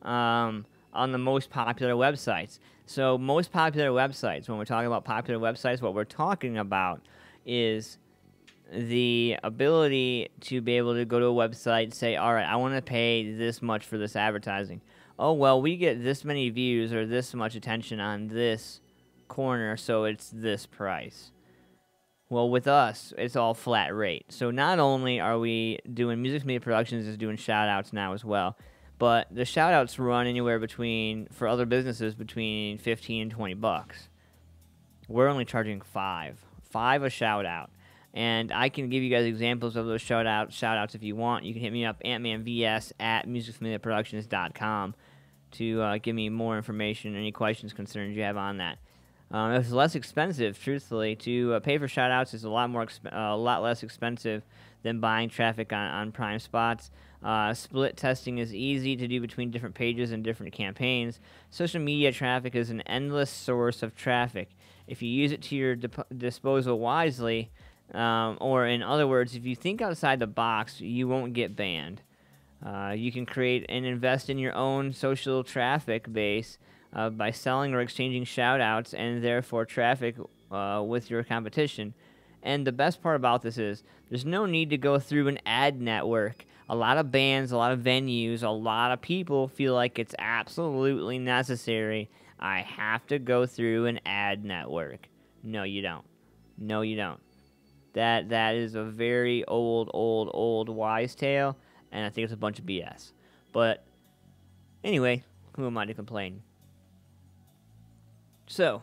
on the most popular websites. So most popular websites, when we're talking about popular websites, what we're talking about is the ability to be able to go to a website and say, all right, I want to pay this much for this advertising. Oh, well, we get this many views or this much attention on this corner, so it's this price. Well, with us, it's all flat rate. So not only are we doing Music Familia Productions is doing shout-outs now as well, but the shout-outs run anywhere for other businesses, between $15 and $20. We're only charging $5 a shout-out. And I can give you guys examples of those shout-outs if you want. You can hit me up, antmanvs@musicfamiliaproductions.com, to give me more information, any questions, concerns you have on that. It's less expensive, truthfully. To pay for shout-outs is a lot less expensive than buying traffic on prime spots. Split testing is easy to do between different pages and different campaigns. Social media traffic is an endless source of traffic. If you use it to your disposal wisely, or in other words, if you think outside the box, you won't get banned. You can create and invest in your own social traffic base by selling or exchanging shout-outs and therefore traffic with your competition. And the best part about this is there's no need to go through an ad network. A lot of bands, a lot of venues, a lot of people feel like it's absolutely necessary. I have to go through an ad network. No, you don't. No, you don't. That is a very old wise tale, and I think it's a bunch of BS. But anyway, who am I to complain? So,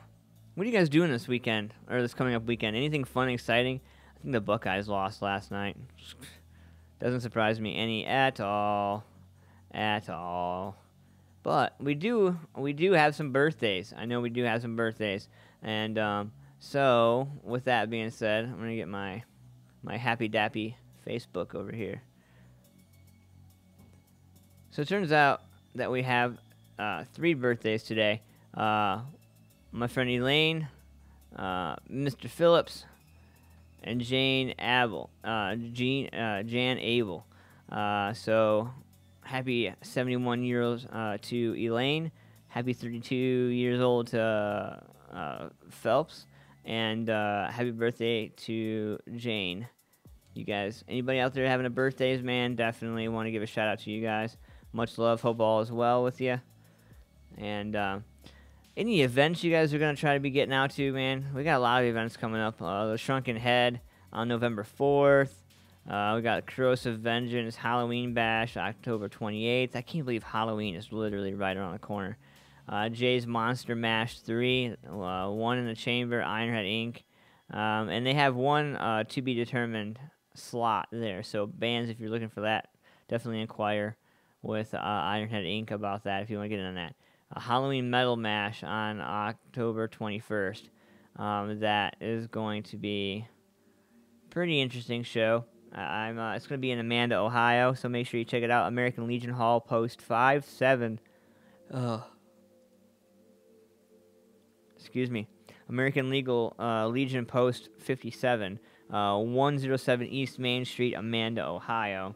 what are you guys doing this weekend, or this coming up weekend? Anything fun and exciting? I think the Buckeyes lost last night. Doesn't surprise me any at all. But we do have some birthdays. I know we do have some birthdays. And so, with that being said, I'm going to get my happy dappy Facebook over here. So it turns out that we have 3 birthdays today. My friend Elaine, Mr. Phillips, and Jan Abel. So happy 71 years to Elaine. Happy 32 years old to Phelps. And happy birthday to Jane. You guys, anybody out there having a birthdays, man, definitely want to give a shout out to you guys. Much love. Hope all is well with you. And any events you guys are going to try to be getting out to, man? We got a lot of events coming up. The Shrunken Head on November 4th. We got Corrosive Vengeance Halloween Bash October 28th. I can't believe Halloween is literally right around the corner. Jay's Monster Mash 3, one in the Chamber, Ironhead Inc. And they have one to be determined slot there. So bands, if you're looking for that, definitely inquire with Ironhead Inc. about that if you want to get in on that. Halloween Metal Mash on October 21st. That is going to be a pretty interesting show. It's going to be in Amanda, Ohio, so make sure you check it out. American Legion Hall, Post 57. Excuse me. American Legion Post 57, 107 East Main Street, Amanda, Ohio.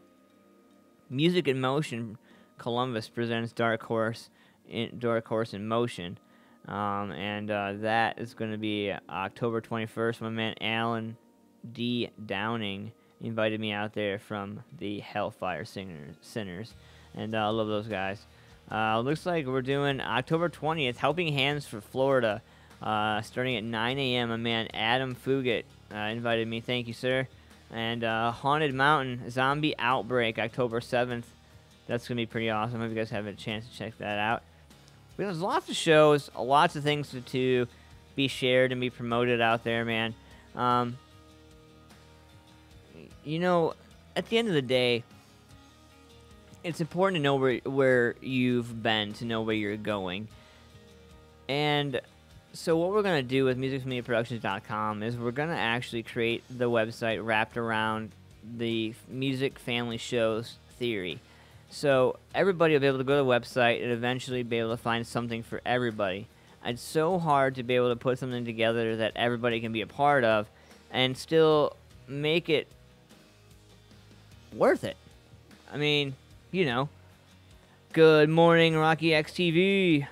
Music in Motion Columbus presents Dark Horse in Motion. And that is going to be October 21st. My man Alan D. Downing invited me out there from the Hellfire Sinners. And I love those guys. Looks like we're doing October 20th, Helping Hands for Florida, starting at 9 a.m. My man Adam Fugit invited me. Thank you, sir. And Haunted Mountain Zombie Outbreak, October 7th. That's going to be pretty awesome. I hope you guys have a chance to check that out. There's lots of shows, lots of things to be shared and be promoted out there, man. you know, at the end of the day, it's important to know where you've been, to know where you're going. And so what we're going to do with musicfamiliaproductions.com is we're going to actually create the website wrapped around the music family shows theory. So everybody will be able to go to the website and eventually be able to find something for everybody. It's so hard to be able to put something together that everybody can be a part of and still make it worth it. I mean, you know. Good morning, Rocky X TV. I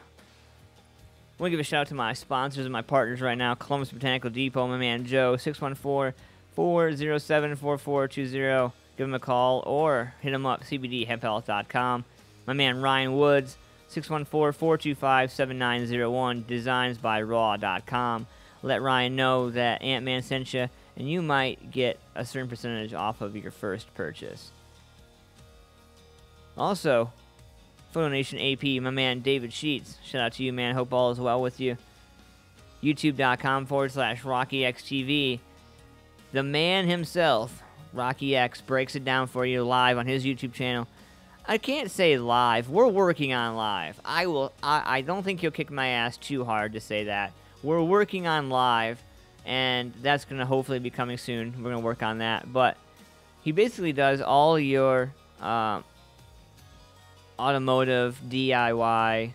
want to give a shout out to my sponsors and my partners right now. Columbus Botanical Depot, my man Joe, 614-407-4420. Give him a call or hit him up, cbdhemphealth.com. My man Ryan Woods, 614-425-7901, designsbyraw.com. Let Ryan know that Antman sent you, and you might get a certain percentage off of your first purchase. Also, Photo Nation AP, my man David Sheets. Shout out to you, man. Hope all is well with you. YouTube.com/RockyXTV. The man himself, Rocky X, breaks it down for you live on his YouTube channel. I can't say live. We're working on live. I don't think he'll kick my ass too hard to say that. We're working on live, and that's going to hopefully be coming soon. We're going to work on that. But he basically does all your automotive DIY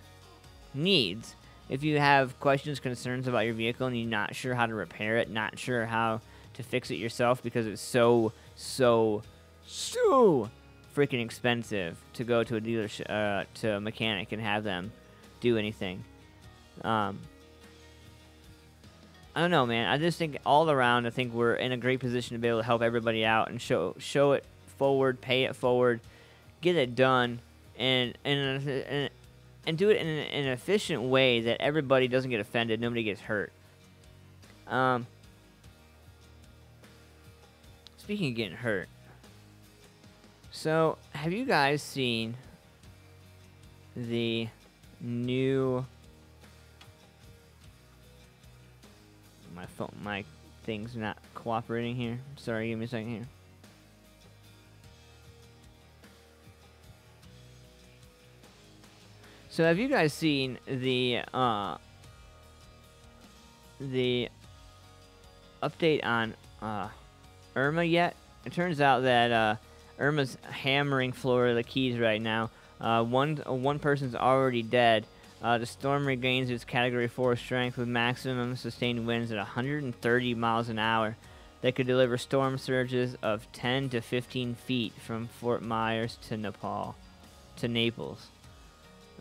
needs. If you have questions, concerns about your vehicle, and you're not sure how to repair it, not sure how to fix it yourself because it's so freaking expensive to go to a dealership, to a mechanic and have them do anything. I don't know, man. I just think all around, I think we're in a great position to be able to help everybody out and show it forward, pay it forward, get it done, and do it in an efficient way that everybody doesn't get offended, nobody gets hurt. Speaking of getting hurt, so have you guys seen the new... My thing's not cooperating here. Sorry, give me a second here. So have you guys seen the update on Irma yet? It turns out that Irma's hammering Florida Keys right now. One person's already dead. The storm regains its Category 4 strength with maximum sustained winds at 130 miles an hour that could deliver storm surges of 10 to 15 feet from Fort Myers to Naples.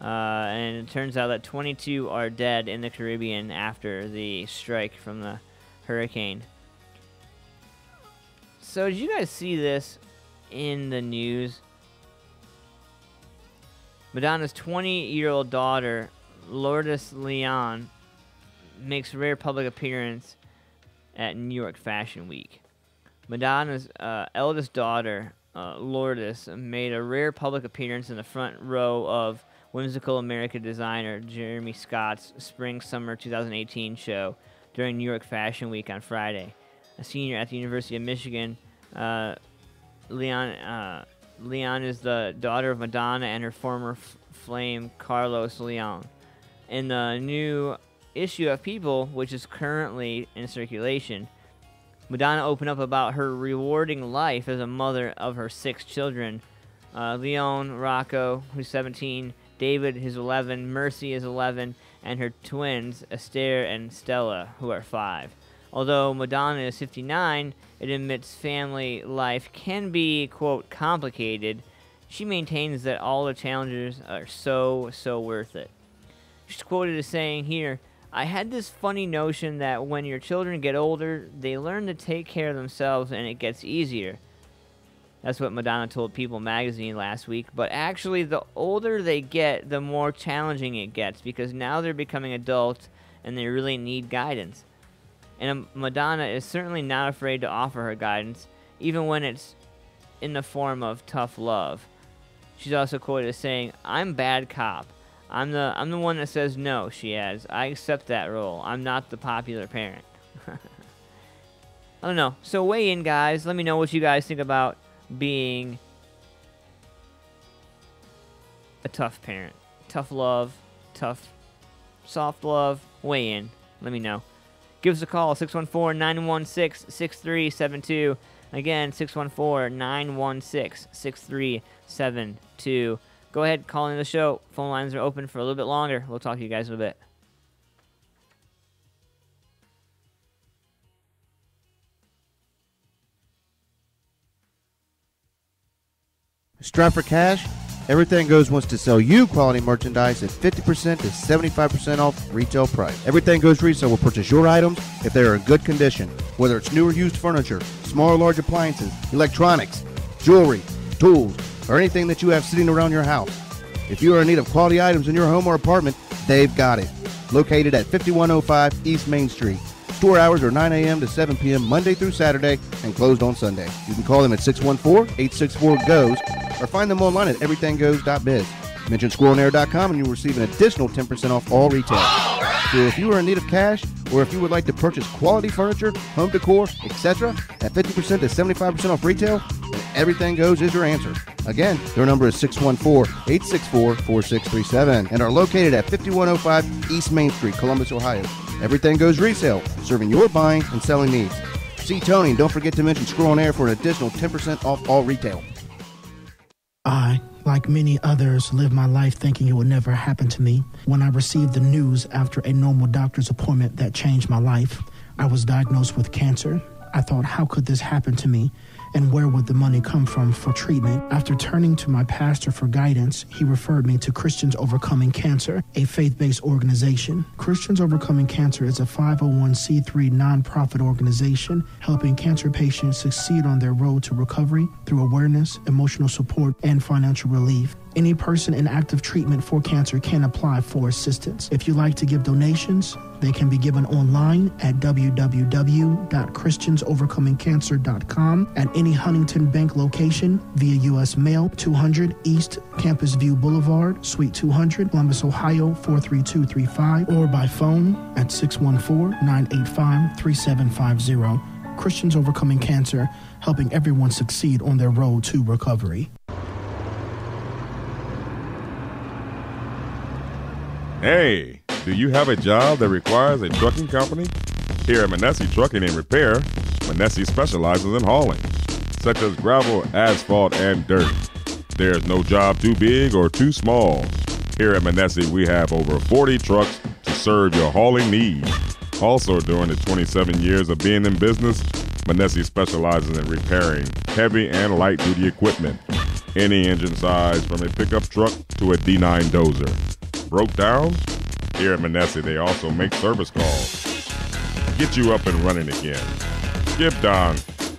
And it turns out that 22 are dead in the Caribbean after the strike from the hurricane. So did you guys see this in the news? Madonna's 20-year-old daughter, Lourdes Leon, makes a rare public appearance at New York Fashion Week. Madonna's eldest daughter, Lourdes, made a rare public appearance in the front row of whimsical American designer Jeremy Scott's Spring-Summer 2018 show during New York Fashion Week on Friday. A senior at the University of Michigan, Leon is the daughter of Madonna and her former flame, Carlos Leon. In the new issue of People, which is currently in circulation, Madonna opened up about her rewarding life as a mother of her 6 children. Leon, Rocco, who's 17, David, who's 11, Mercy is 11, and her twins, Esther and Stella, who are 5. Although Madonna is 59, it admits family life can be, quote, complicated. She maintains that all the challenges are so worth it. She's quoted as saying here, "I had this funny notion that when your children get older, they learn to take care of themselves and it gets easier." That's what Madonna told People magazine last week. But actually, the older they get, the more challenging it gets because now they're becoming adults and they really need guidance. And Madonna is certainly not afraid to offer her guidance, even when it's in the form of tough love. She's also quoted as saying, "I'm bad cop. I'm the one that says no," she adds. "I accept that role. I'm not the popular parent." I don't know. So weigh in, guys. Let me know what you guys think about being a tough parent. Tough love, tough, soft love. Weigh in. Let me know. Give us a call, 614-916-6372. Again, 614-916-6372. Go ahead, call in the show. Phone lines are open for a little bit longer. We'll talk to you guys in a bit. Strapped for cash? Everything Goes wants to sell you quality merchandise at 50% to 75% off retail price. Everything Goes Resale will purchase your items if they are in good condition, whether it's new or used furniture, small or large appliances, electronics, jewelry, tools, or anything that you have sitting around your house. If you are in need of quality items in your home or apartment, they've got it. Located at 5105 East Main Street. Store hours are 9 a.m. to 7 p.m. Monday through Saturday and closed on Sunday. You can call them at 614-864-GOES or find them online at everythinggoes.biz. Mention squirrelair.com and you'll receive an additional 10% off all retail. So if you are in need of cash or if you would like to purchase quality furniture, home decor, etc. at 50% to 75% off retail, then Everything Goes is your answer. Again, their number is 614-864-4637 and are located at 5105 East Main Street, Columbus, Ohio. Everything Goes Resale, serving your buying and selling needs. See Tony and don't forget to mention Squirrel on Air for an additional 10% off all retail. I, like many others, lived my life thinking it would never happen to me. When I received the news after a normal doctor's appointment that changed my life, I was diagnosed with cancer. I thought, how could this happen to me? And where would the money come from for treatment? After turning to my pastor for guidance, he referred me to Christians Overcoming Cancer, a faith-based organization. Christians Overcoming Cancer is a 501c3 nonprofit organization helping cancer patients succeed on their road to recovery through awareness, emotional support, and financial relief. Any person in active treatment for cancer can apply for assistance. If you'd like to give donations, they can be given online at www.christiansovercomingcancer.com, at any Huntington Bank location via U.S. Mail, 200 East Campus View Boulevard, Suite 200, Columbus, Ohio, 43235, or by phone at 614-985-3750. Christians Overcoming Cancer, helping everyone succeed on their road to recovery. Hey, do you have a job that requires a trucking company? Here at Manessi Trucking and Repair, Manessi specializes in hauling, such as gravel, asphalt, and dirt. There's no job too big or too small. Here at Manessi, we have over 40 trucks to serve your hauling needs. Also, during the 27 years of being in business, Manessi specializes in repairing heavy and light-duty equipment, any engine size from a pickup truck to a D9 dozer. Broke down? Here at Manessi, they also make service calls. Get you up and running again. Give Don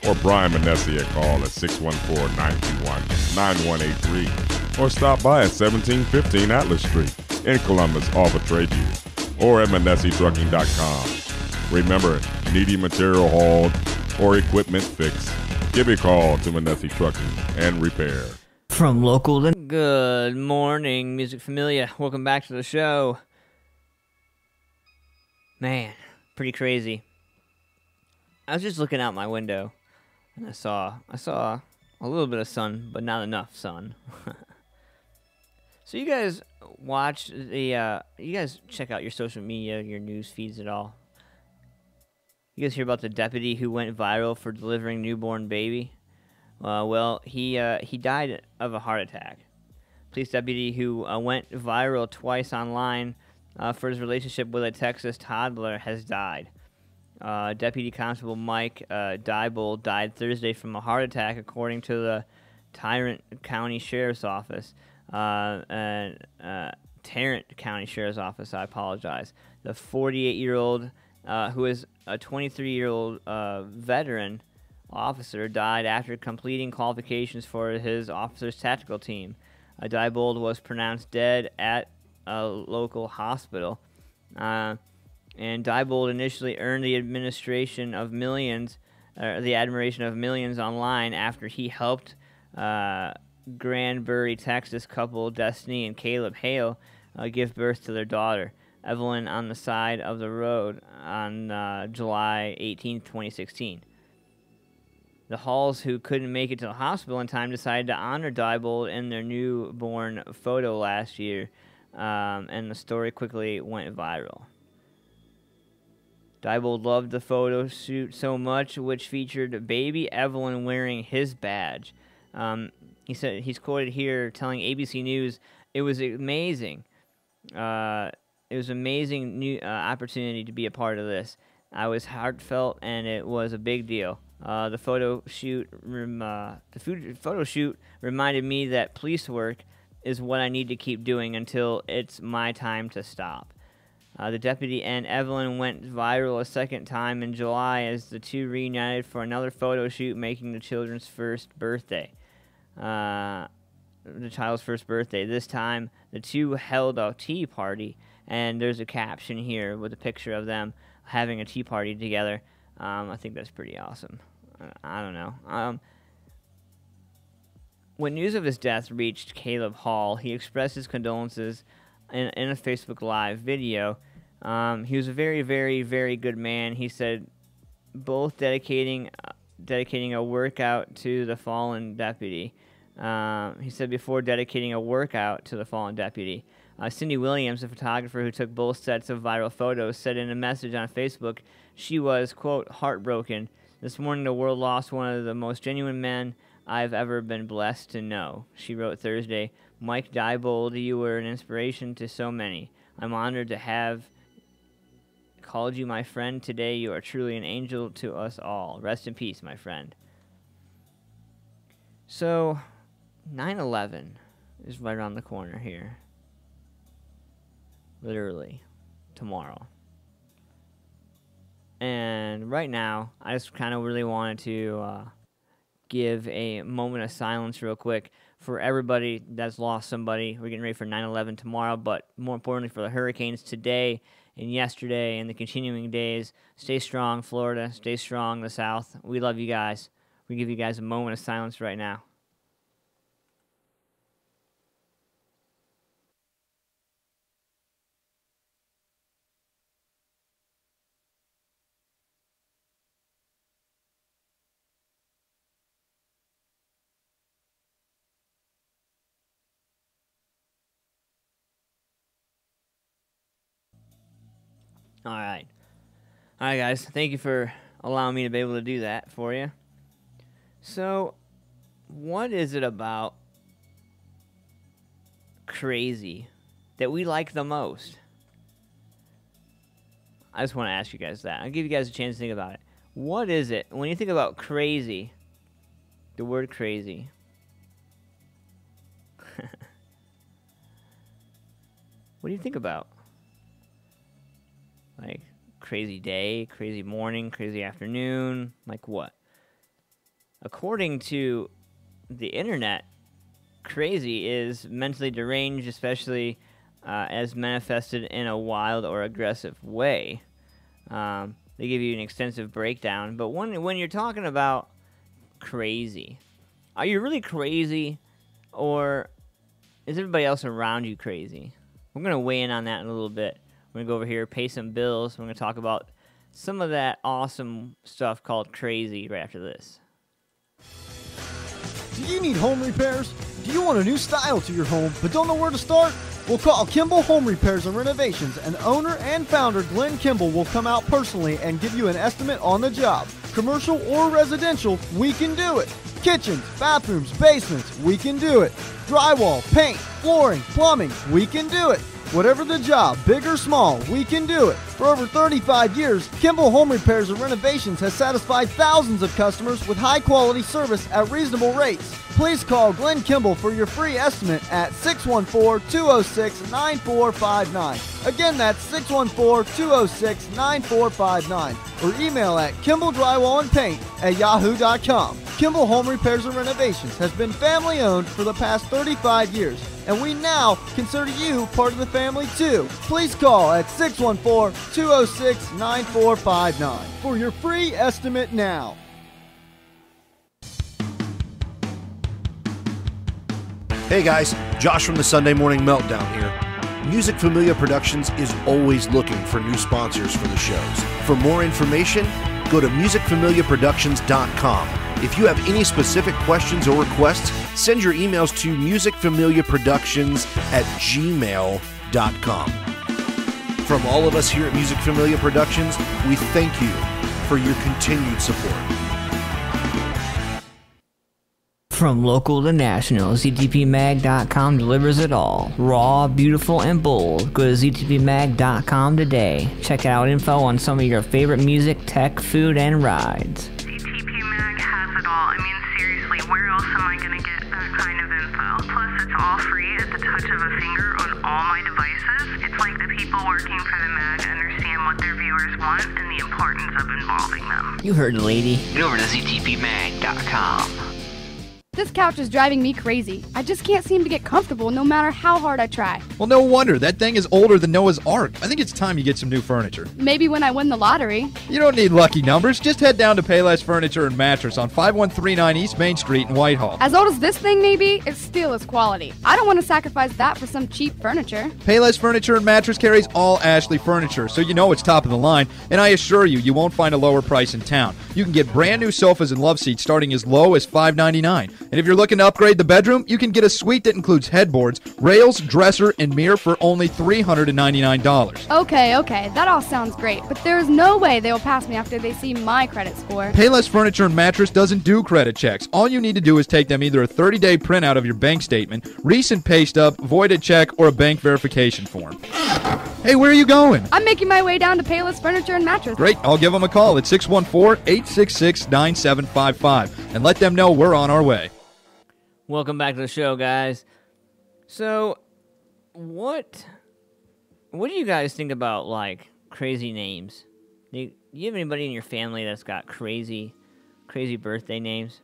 or Brian Manessi a call at 614-921-9183 or stop by at 1715 Atlas Street in Columbus off of Trade U or at ManessiTrucking.com. Remember, needy material hauled or equipment fixed, give a call to Manessi Trucking and Repair. From local to good morning, Music Familia. Welcome back to the show. Man, pretty crazy. I was just looking out my window, and I saw a little bit of sun, but not enough sun. So you guys watch the, you guys check out your social media, your news feeds at all? You guys hear about the deputy who went viral for delivering newborn baby? Well, he died of a heart attack. Police deputy who went viral twice online for his relationship with a Texas toddler has died. Deputy Constable Mike Diebold died Thursday from a heart attack, according to the Tarrant County Sheriff's Office. Tarrant County Sheriff's Office, I apologize. The 48-year-old, who is a 23-year-old veteran officer, died after completing qualifications for his officer's tactical team. Diebold was pronounced dead at a local hospital. And Diebold initially earned the admiration of millions online after he helped Granbury, Texas couple Destiny and Caleb Hale give birth to their daughter, Evelyn, on the side of the road on July 18, 2016. The Halls, who couldn't make it to the hospital in time, decided to honor Diebold in their newborn photo last year, and the story quickly went viral. Diebold loved the photo shoot so much, which featured baby Evelyn wearing his badge. He said he's quoted here telling ABC News, "It was amazing. It was an amazing new opportunity to be a part of this. I was heartfelt, and it was a big deal. The photo shoot reminded me that police work is what I need to keep doing until it's my time to stop." The deputy and Evelyn went viral a second time in July as the two reunited for another photo shoot, making the children's first birthday. The child's first birthday. This time, the two held a tea party, and there's a caption here with a picture of them having a tea party together. I think that's pretty awesome. I don't know. When news of his death reached Caleb Hall, he expressed his condolences in a Facebook Live video. He was a very, very, very good man. He said, both dedicating a workout to the fallen deputy. He said before dedicating a workout to the fallen deputy. Cindy Williams, a photographer who took both sets of viral photos, said in a message on Facebook she was, quote, heartbroken. This morning the world lost one of the most genuine men I've ever been blessed to know. She wrote Thursday, Mike Diebold, you were an inspiration to so many. I'm honored to have called you my friend today. You are truly an angel to us all. Rest in peace, my friend. So, 9/11 is right around the corner here. Literally, tomorrow. And right now, I just kind of really wanted to give a moment of silence real quick for everybody that's lost somebody. We're getting ready for 9/11 tomorrow, but more importantly for the hurricanes today and yesterday and the continuing days. Stay strong, Florida. Stay strong, the South. We love you guys. We give you guys a moment of silence right now. All right, guys. Thank you for allowing me to be able to do that for you. So, what is it about crazy that we like the most? I just want to ask you guys that. I'll give you guys a chance to think about it. What is it, when you think about crazy, the word crazy, what do you think about? Like, crazy day, crazy morning, crazy afternoon, like what? According to the internet, crazy is mentally deranged, especially as manifested in a wild or aggressive way. They give you an extensive breakdown, but when you're talking about crazy, are you really crazy, or is everybody else around you crazy? We're going to weigh in on that in a little bit. We're going to go over here, pay some bills. We're going to talk about some of that awesome stuff called crazy right after this. Do you need home repairs? Do you want a new style to your home but don't know where to start? Well, call Kimball Home Repairs and Renovations, and owner and founder Glenn Kimball will come out personally and give you an estimate on the job. Commercial or residential, we can do it. Kitchens, bathrooms, basements, we can do it. Drywall, paint, flooring, plumbing, we can do it. Whatever the job, big or small, we can do it. For over 35 years, Kimball Home Repairs and Renovations has satisfied thousands of customers with high-quality service at reasonable rates. Please call Glenn Kimball for your free estimate at 614-206-9459. Again, that's 614-206-9459. Or email at kimbaldrywalandpaint@yahoo.com. Kimball Home Repairs and Renovations has been family-owned for the past 35 years, and we now consider you part of the family too. Please call at 614-206-9459 for your free estimate now. Hey guys, Josh from the Sunday Morning Meltdown here. Music Familia Productions is always looking for new sponsors for the shows. For more information, go to musicfamiliaproductions.com. If you have any specific questions or requests, send your emails to musicfamiliaproductions@gmail.com. From all of us here at Music Familia Productions, we thank you for your continued support. From local to national, ZTPMag.com delivers it all. Raw, beautiful, and bold. Go to ZTPMag.com today. Check out info on some of your favorite music, tech, food, and rides. ZTP Mag has it all. I mean, seriously, where else am I going to get that kind of info? Plus, it's all free at the touch of a finger on all my devices. It's like the people working for the mag understand what their viewers want and the importance of involving them. You heard the lady. Get over to ZTPMag.com. This couch is driving me crazy. I just can't seem to get comfortable no matter how hard I try. Well, no wonder. That thing is older than Noah's Ark. I think it's time you get some new furniture. Maybe when I win the lottery. You don't need lucky numbers. Just head down to Payless Furniture and Mattress on 5139 East Main Street in Whitehall. As old as this thing may be, it still is quality. I don't want to sacrifice that for some cheap furniture. Payless Furniture and Mattress carries all Ashley furniture, so you know it's top of the line, and I assure you, you won't find a lower price in town. You can get brand new sofas and love seats starting as low as $5.99. And if you're looking to upgrade the bedroom, you can get a suite that includes headboards, rails, dresser, and mirror for only $399. Okay, that all sounds great, but there's no way they will pass me after they see my credit score. Payless Furniture and Mattress doesn't do credit checks. All you need to do is take them either a 30-day printout of your bank statement, recent pay stub, voided check, or a bank verification form. Hey, where are you going? I'm making my way down to Payless Furniture and Mattress. Great, I'll give them a call at 614-866-9755 and let them know we're on our way. Welcome back to the show, guys. So, what do you guys think about, like, crazy names? Do you have anybody in your family that's got crazy birthday names?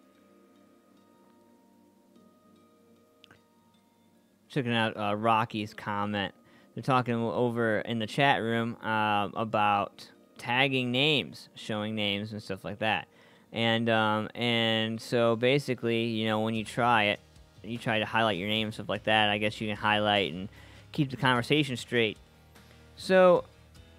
Checking out Rocky's comment. They're talking over in the chat room about tagging names, showing names, and stuff like that. And so basically, you know, when you try it, you try to highlight your name and stuff like that, I guess you can highlight and keep the conversation straight. So,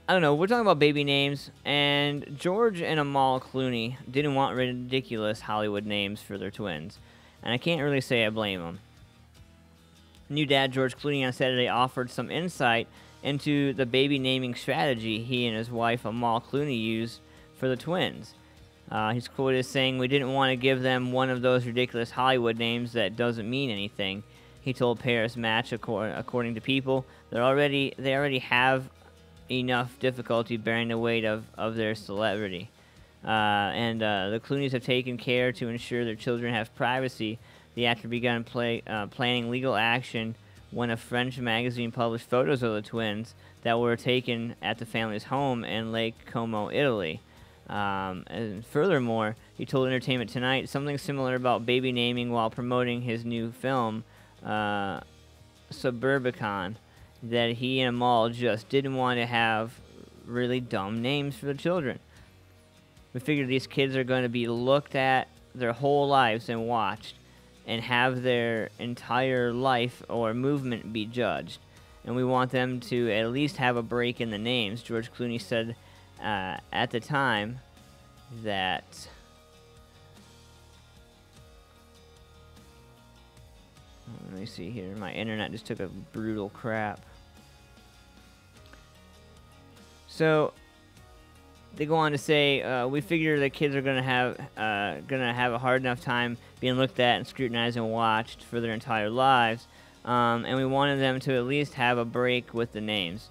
I don't know, we're talking about baby names, and George and Amal Clooney didn't want ridiculous Hollywood names for their twins. And I can't really say I blame them. New dad George Clooney on Saturday offered some insight into the baby naming strategy he and his wife Amal Clooney used for the twins. He's quoted as saying, "We didn't want to give them one of those ridiculous Hollywood names that doesn't mean anything." He told Paris Match, according to People, they already have enough difficulty bearing the weight of their celebrity. The Clooneys have taken care to ensure their children have privacy. The actor began planning legal action when a French magazine published photos of the twins that were taken at the family's home in Lake Como, Italy. And furthermore, he told Entertainment Tonight something similar about baby naming while promoting his new film, Suburbicon, that he and Amal just didn't want to have really dumb names for the children. We figured these kids are going to be looked at their whole lives and watched, and have their entire life or movement be judged. And we want them to at least have a break in the names. George Clooney said at the time that let me see here, my internet just took a brutal crap. So they go on to say, we figure the kids are gonna have a hard enough time being looked at and scrutinized and watched for their entire lives, and we wanted them to at least have a break with the names.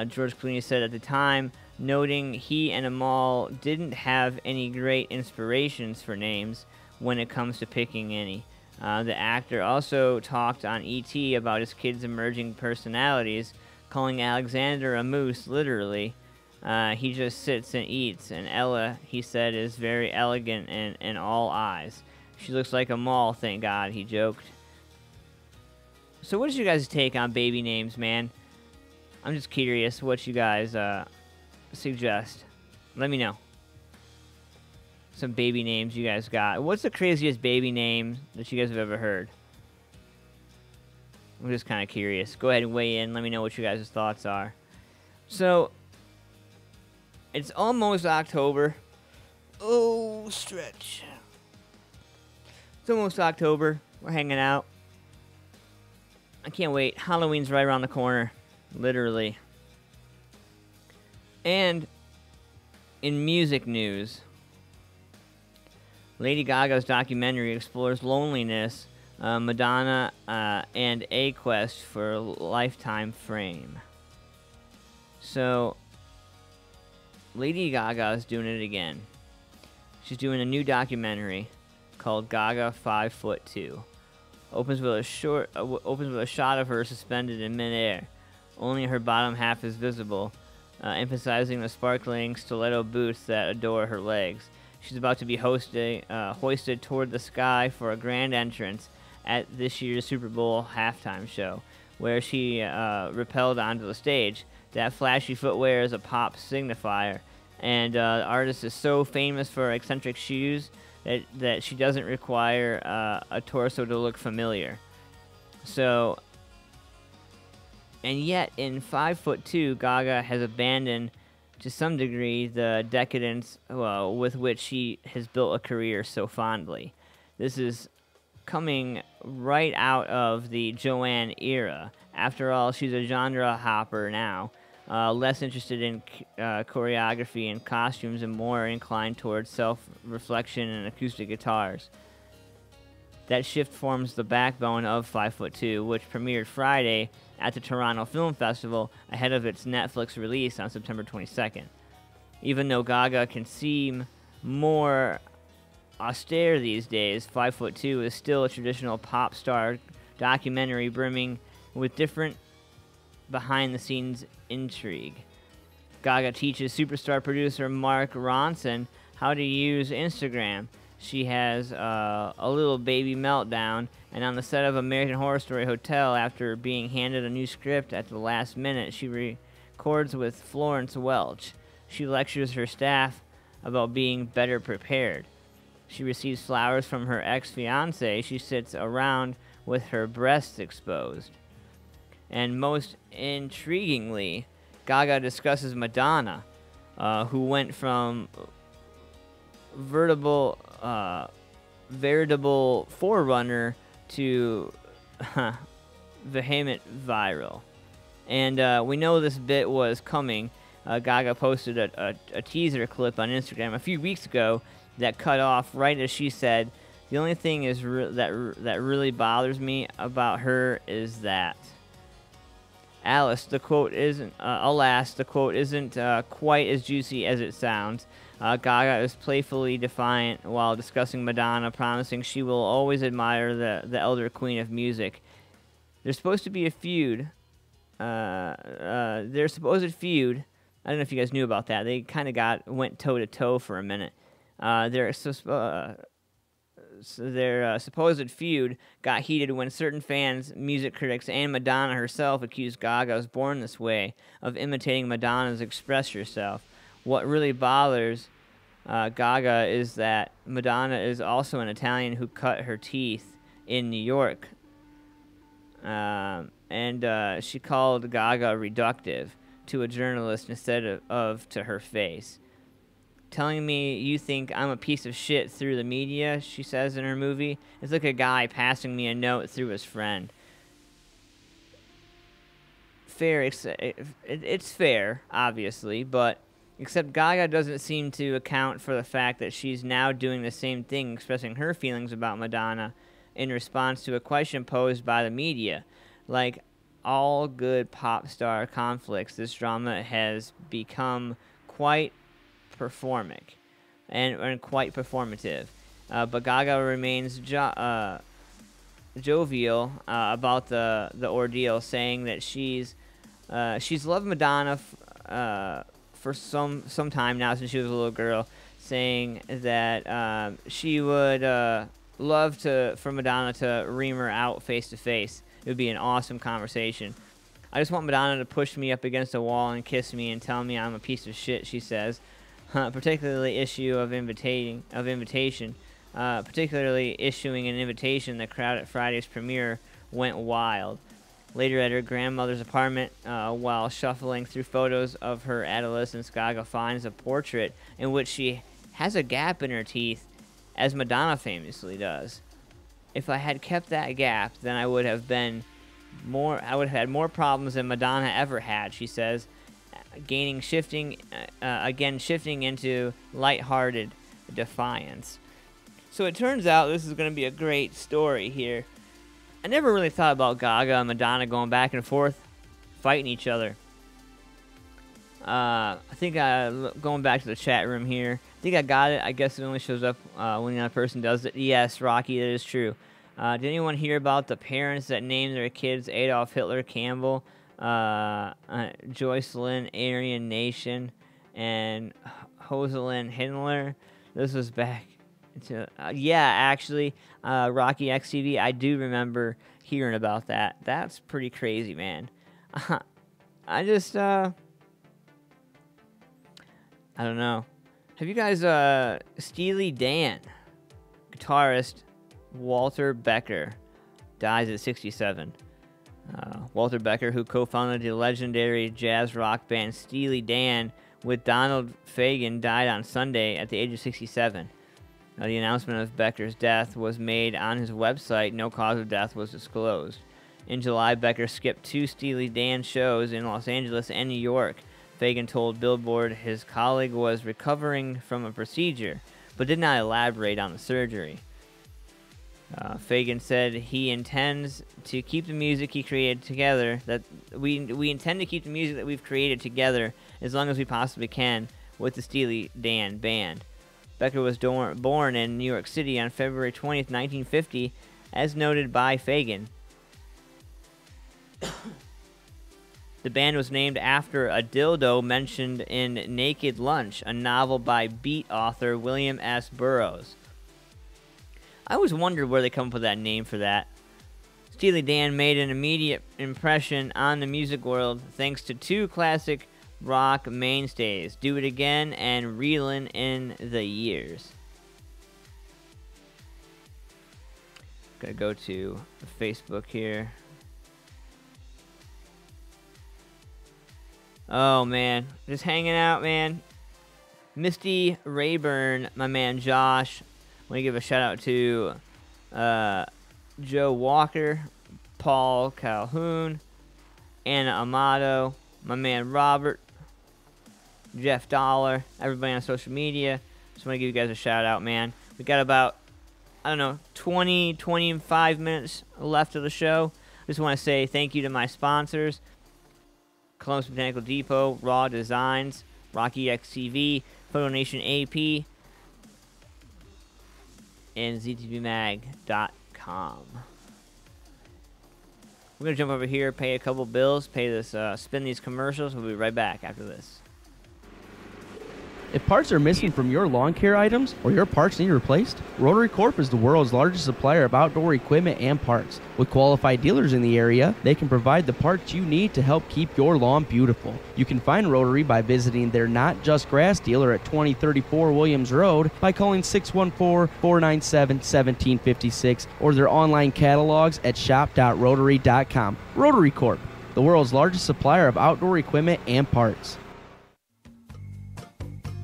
George Clooney said at the time, noting he and Amal didn't have any great inspirations for names when it comes to picking any. The actor also talked on E.T. about his kids' emerging personalities, calling Alexander a moose, literally. He just sits and eats, and Ella, he said, is very elegant and all eyes. She looks like a mall, thank God, he joked. So what is your guys' take on baby names, man? I'm just curious what you guys suggest. Let me know. Some baby names you guys got. What's the craziest baby name that you guys have ever heard? I'm just kind of curious. Go ahead and weigh in. Let me know what you guys' thoughts are. So, it's almost October. Oh, stretch. It's almost October. We're hanging out. I can't wait. Halloween's right around the corner. Literally. And in music news, Lady Gaga's documentary explores loneliness, Madonna, and a quest for a lifetime fame. So, Lady Gaga is doing it again. She's doing a new documentary called Gaga 5'2". Opens with a shot of her suspended in midair. Only her bottom half is visible, emphasizing the sparkling stiletto boots that adore her legs. She's about to be hoisted toward the sky for a grand entrance at this year's Super Bowl halftime show, where she rappelled onto the stage. That flashy footwear is a pop signifier, and the artist is so famous for her eccentric shoes that she doesn't require a torso to look familiar. So, and yet in 5'2", Gaga has abandoned to some degree the decadence with which she has built a career so fondly. This is coming right out of the Joanne era. After all, she's a genre hopper now, less interested in choreography and costumes and more inclined towards self-reflection and acoustic guitars. That shift forms the backbone of 5'2", which premiered Friday at the Toronto Film Festival ahead of its Netflix release on September 22nd. Even though Gaga can seem more austere these days, 5'2" is still a traditional pop star documentary brimming with different behind-the-scenes intrigue. Gaga teaches superstar producer Mark Ronson how to use Instagram. She has a little baby meltdown, and on the set of American Horror Story Hotel, after being handed a new script at the last minute, she records with Florence Welch. She lectures her staff about being better prepared. She receives flowers from her ex-fiancé. She sits around with her breasts exposed. And most intriguingly, Gaga discusses Madonna, who went from veritable forerunner to vehement viral. And we know this bit was coming. Gaga posted a teaser clip on Instagram a few weeks ago that cut off right as she said, "The only thing is that really bothers me about her is that." Alas, the quote isn't quite as juicy as it sounds. Gaga is playfully defiant while discussing Madonna, promising she will always admire the elder queen of music. There's supposed to be a feud. Their supposed feud. I don't know if you guys knew about that. They kind of went toe to toe for a minute. Their supposed feud got heated when certain fans, music critics, and Madonna herself accused Gaga's Born This Way of imitating Madonna's Express Yourself. What really bothers Gaga is that Madonna is also an Italian who cut her teeth in New York. And she called Gaga reductive to a journalist instead of to her face. Telling me you think I'm a piece of shit through the media, she says in her movie. It's like a guy passing me a note through his friend. It's fair, obviously, but except Gaga doesn't seem to account for the fact that she's now doing the same thing, expressing her feelings about Madonna in response to a question posed by the media. Like all good pop star conflicts, this drama has become quite performic and quite performative, but Gaga remains jovial about the ordeal, saying that she's loved Madonna for some time now, since she was a little girl, saying that she would love for Madonna to ream her out face to face. It would be an awesome conversation. I just want Madonna to push me up against a wall and kiss me and tell me I'm a piece of shit, she says. Particularly issuing an invitation. The crowd at Friday's premiere went wild. Later at her grandmother's apartment, while shuffling through photos of her adolescence, Gaga finds a portrait in which she has a gap in her teeth, as Madonna famously does. if I had kept that gap, then I would have had more problems than Madonna ever had, she says, shifting into lighthearted defiance. So it turns out this is going to be a great story here. I never really thought about Gaga and Madonna going back and forth, fighting each other. I think going back to the chat room here, I think I got it. I guess it only shows up when another person does it. Yes, Rocky, that is true. Did anyone hear about the parents that named their kids Adolf Hitler Campbell, Joycelyn Aryan Nation, and Rosalind Himmler? This was back to actually, Rocky XTV. I do remember hearing about that. That's pretty crazy, man. I just I don't know. Have you guys Steely Dan guitarist Walter Becker dies at 67. Walter Becker, who co-founded the legendary jazz rock band Steely Dan with Donald Fagen, died on Sunday at the age of 67. The announcement of Becker's death was made on his website. No cause of death was disclosed. In July, Becker skipped 2 Steely Dan shows in Los Angeles and New York. Fagen told Billboard his colleague was recovering from a procedure, but did not elaborate on the surgery. Fagen said he intends to keep the music he created together, that we intend to keep the music that we've created together as long as we possibly can with the Steely Dan band. Becker was born in New York City on February 20th, 1950, as noted by Fagen. The band was named after a dildo mentioned in Naked Lunch, a novel by beat author William S. Burroughs. I always wondered where they come up with that name for that. Steely Dan made an immediate impression on the music world thanks to 2 classic rock mainstays, Do It Again and Reelin' in the Years. Gonna go to Facebook here. Oh, man. Just hanging out, man. Misty Rayburn, my man Josh. I want to give a shout-out to Joe Walker, Paul Calhoun, Anna Amato, my man Robert, Jeff Dollar, everybody on social media. Just want to give you guys a shout-out, man. We got about, 25 minutes left of the show. Just want to say thank you to my sponsors, Columbus Botanical Depot, Raw Designs, Rocky XTV, Photo Nation AP, and ZTVMag.com. We're going to jump over here, pay a couple bills, spin these commercials. We'll be right back after this. If parts are missing from your lawn care items or your parts need replaced, Rotary Corp is the world's largest supplier of outdoor equipment and parts. With qualified dealers in the area, they can provide the parts you need to help keep your lawn beautiful. You can find Rotary by visiting their Not Just Grass dealer at 2034 Williams Road by calling 614-497-1756 or their online catalogs at shop.rotary.com. Rotary Corp, the world's largest supplier of outdoor equipment and parts.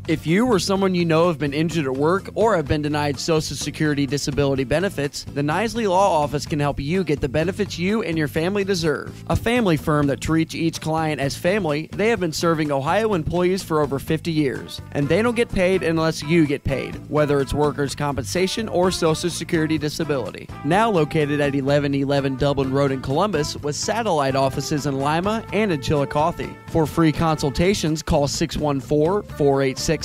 If you or someone you know have been injured at work or have been denied Social Security disability benefits, the Nisley Law Office can help you get the benefits you and your family deserve. A family firm that treats each client as family, they have been serving Ohio employees for over 50 years. And they don't get paid unless you get paid, whether it's workers' compensation or Social Security disability. Now located at 1111 Dublin Road in Columbus with satellite offices in Lima and in Chillicothe. For free consultations, call 614-486-9503,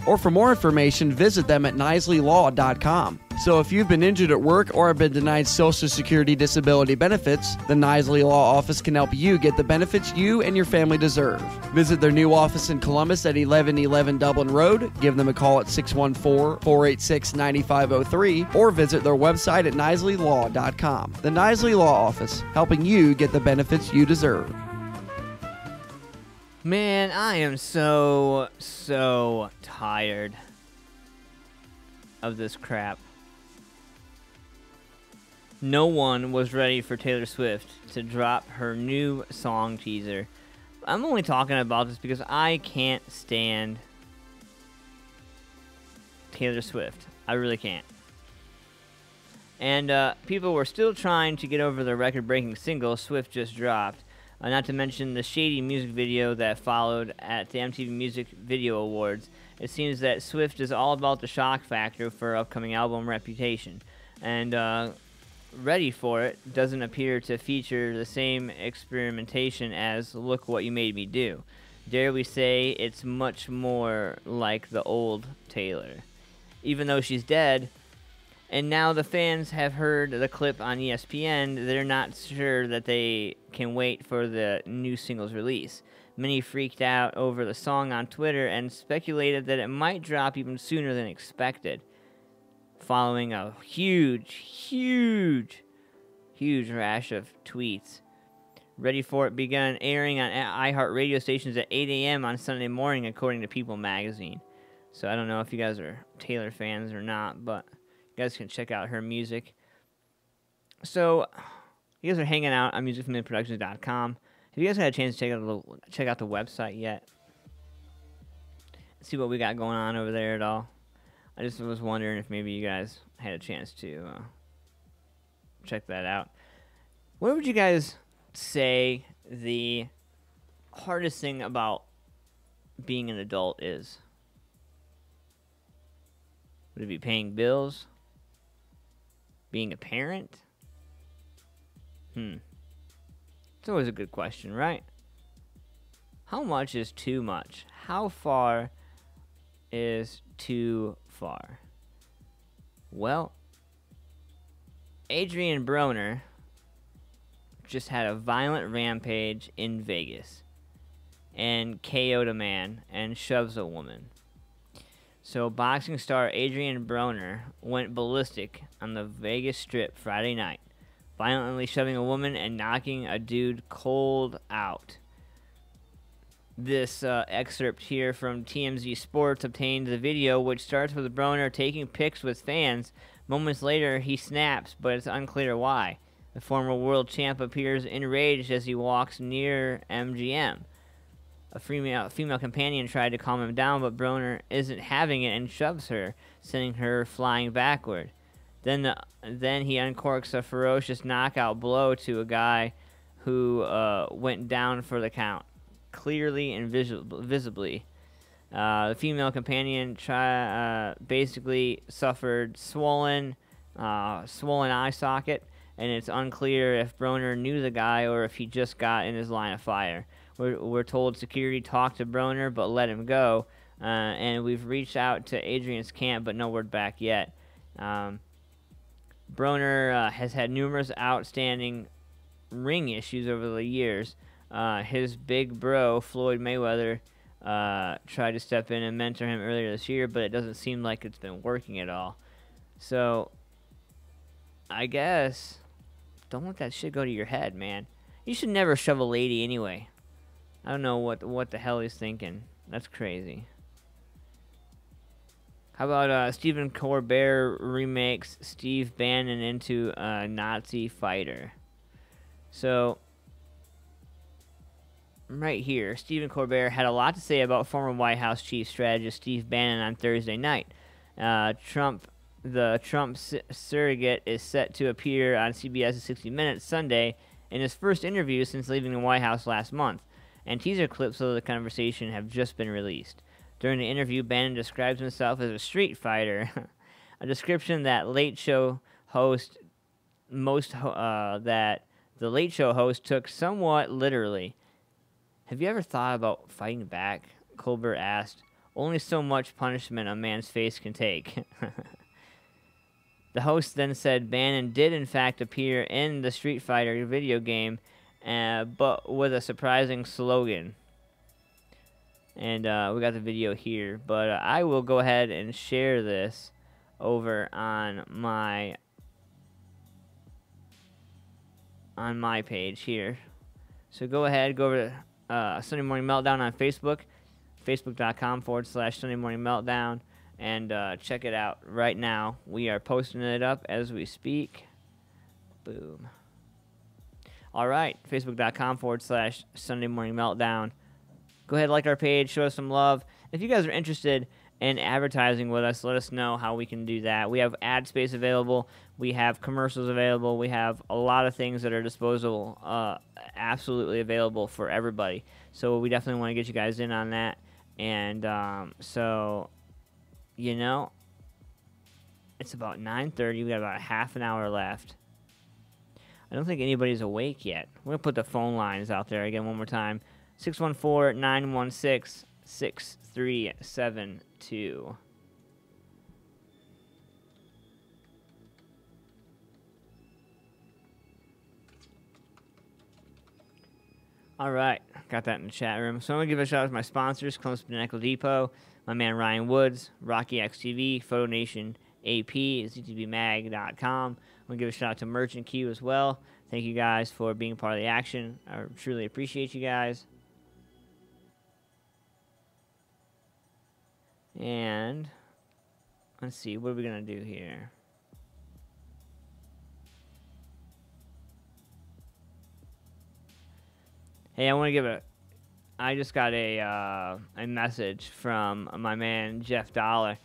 or for more information, visit them at nisleylaw.com. So if you've been injured at work or have been denied Social Security disability benefits, the Nisley Law Office can help you get the benefits you and your family deserve. Visit their new office in Columbus at 1111 Dublin Road, give them a call at 614-486-9503, or visit their website at nisleylaw.com. The Nisley Law Office, helping you get the benefits you deserve. Man, I am so tired of this crap. No one was ready for Taylor Swift to drop her new song teaser. I'm only talking about this because I can't stand Taylor Swift. I really can't. And people were still trying to get over the record-breaking single Swift just dropped. Not to mention the shady music video that followed at the MTV Music Video Awards. It seems that Swift is all about the shock factor for her upcoming album Reputation. And Ready For It doesn't appear to feature the same experimentation as Look What You Made Me Do. Dare we say it's much more like the old Taylor. Even though she's dead, and now the fans have heard the clip on ESPN, they're not sure that they can wait for the new single's release. Many freaked out over the song on Twitter and speculated that it might drop even sooner than expected, following a huge rash of tweets. Ready For It began airing on iHeart radio stations at 8 a.m. on Sunday morning, according to People magazine. So I don't know if you guys are Taylor fans or not, but you guys can check out her music. So you guys are hanging out on musicfamiliaproductions.com. Have you guys had a chance to check out the website yet? See what we got going on over there at all? I just was wondering if maybe you guys had a chance to check that out. What would you guys say the hardest thing about being an adult is? Would it be paying bills? Being a parent? It's always a good question, right? How much is too much? How far is too far? Well, Adrian Broner just had a violent rampage in Vegas and KO'd a man and shoves a woman. So boxing star Adrian Broner went ballistic on the Vegas Strip Friday night, violently shoving a woman and knocking a dude cold out. This excerpt here from TMZ Sports obtained the video, which starts with Broner taking pics with fans. Moments later, he snaps, but it's unclear why. The former world champ appears enraged as he walks near MGM. A female companion tried to calm him down, but Broner isn't having it and shoves her, sending her flying backward. Then he uncorks a ferocious knockout blow to a guy who went down for the count, clearly and visibly. The female companion basically suffered swollen eye socket, and it's unclear if Broner knew the guy or if he just got in his line of fire. We're told security talked to Broner but let him go, and we've reached out to Adrian's camp but no word back yet. Broner has had numerous outstanding ring issues over the years. His big bro, Floyd Mayweather, tried to step in and mentor him earlier this year, but it doesn't seem like it's been working at all. So, I guess, don't let that shit go to your head, man. You should never shove a lady anyway. I don't know what the hell he's thinking. That's crazy. How about Stephen Colbert remakes Steve Bannon into a Nazi fighter? So, right here, Stephen Colbert had a lot to say about former White House chief strategist Steve Bannon on Thursday night. The Trump surrogate is set to appear on CBS's 60 Minutes Sunday in his first interview since leaving the White House last month, and teaser clips of the conversation have just been released. During the interview, Bannon describes himself as a street fighter, a description that the Late Show host took somewhat literally. Have you ever thought about fighting back? Colbert asked. Only so much punishment a man's face can take. The host then said Bannon did in fact appear in the Street Fighter video game, but with a surprising slogan. And we got the video here, but I will go ahead and share this over on my page here. So go ahead, go over to Sunday Morning Meltdown on Facebook, facebook.com/Sunday Morning Meltdown, and check it out right now. We are posting it up as we speak. Boom. All right, facebook.com/Sunday Morning Meltdown. Go ahead, like our page, show us some love. If you guys are interested and advertising with us, let us know how we can do that. We have ad space available. We have commercials available. We have a lot of things that are disposable, absolutely available for everybody. So we definitely want to get you guys in on that. And so, you know, it's about 9:30. We got about half an hour left. I don't think anybody's awake yet. We're going to put the phone lines out there again one more time. 614-916-6372. All right, got that in the chat room. So I'm going to give a shout out to my sponsors, Columbus Botanical Depot, my man Ryan Woods, Rocky XTV, Photo Nation AP, ZTVMag.com. I'm going to give a shout out to Merchant Q as well. Thank you guys for being part of the action. I truly appreciate you guys. And let's see, what are we going to do here? Hey, I just got a message from my man Jeff Dollar.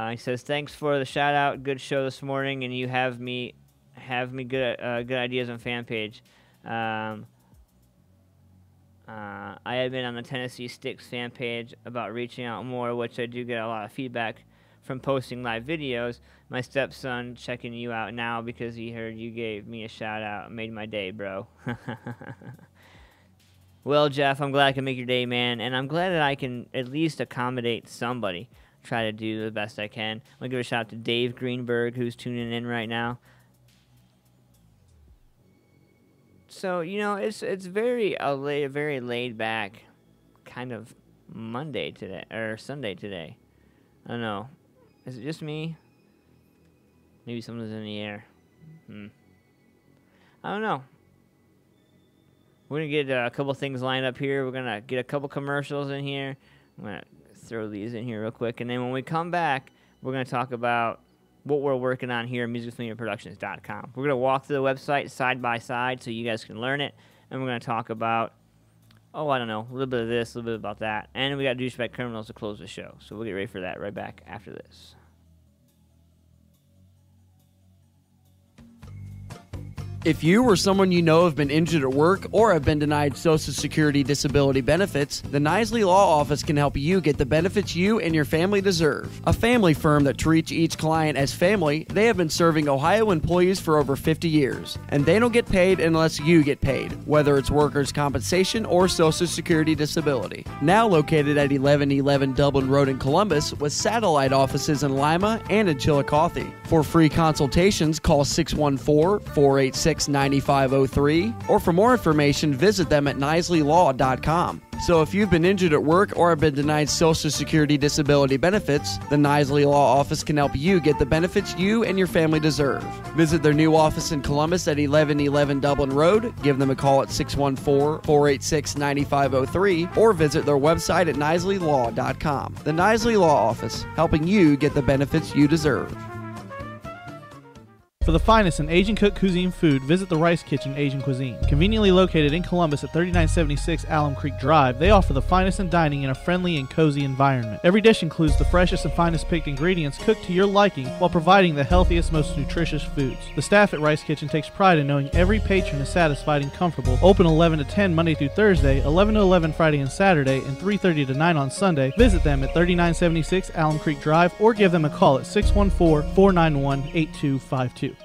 He says, "Thanks for the shout out. Good show this morning, and you have me good ideas on fan page. I have been on the Tennessee Sticks fan page about reaching out more, which I do get a lot of feedback from posting live videos. My stepson checking you out now because he heard you gave me a shout out. Made my day, bro." Well, Jeff, I'm glad I can make your day, man, and I'm glad that I can at least accommodate somebody. Try to do the best I can. I'm going to give a shout out to Dave Greenberg, who's tuning in right now. So, you know, it's very laid back kind of Monday today, or Sunday today. I don't know. Is it just me? Maybe something's in the air. I don't know. We're going to get a couple things lined up here. We're going to get a couple commercials in here. I'm going to throw these in here real quick. And then when we come back, we're going to talk about what we're working on here at musicfamiliaproductions.com. We're going to walk through the website side by side so you guys can learn it. And we're going to talk about, a little bit of this, a little bit about that. And we got Douchebag Criminals to close the show. So we'll get ready for that right back after this. If you or someone you know have been injured at work or have been denied Social Security disability benefits, the Nisley Law Office can help you get the benefits you and your family deserve. A family firm that treats each client as family, they have been serving Ohio employees for over 50 years. And they don't get paid unless you get paid, whether it's workers' compensation or Social Security disability. Now located at 1111 Dublin Road in Columbus with satellite offices in Lima and in Chillicothe. For free consultations, call 614-486-9503, or for more information, visit them at nisleylaw.com. So if you've been injured at work or have been denied Social Security disability benefits, the Nisley Law Office can help you get the benefits you and your family deserve. Visit their new office in Columbus at 1111 Dublin Road, give them a call at 614-486-9503, or visit their website at nisleylaw.com. The Nisley Law Office, helping you get the benefits you deserve. For the finest in Asian cooked cuisine food, visit the Rice Kitchen Asian Cuisine. Conveniently located in Columbus at 3976 Alum Creek Drive, they offer the finest in dining in a friendly and cozy environment. Every dish includes the freshest and finest picked ingredients cooked to your liking while providing the healthiest, most nutritious foods. The staff at Rice Kitchen takes pride in knowing every patron is satisfied and comfortable. Open 11 to 10 Monday through Thursday, 11 to 11 Friday and Saturday, and 3:30 to 9 on Sunday. Visit them at 3976 Alum Creek Drive or give them a call at 614-491-8252.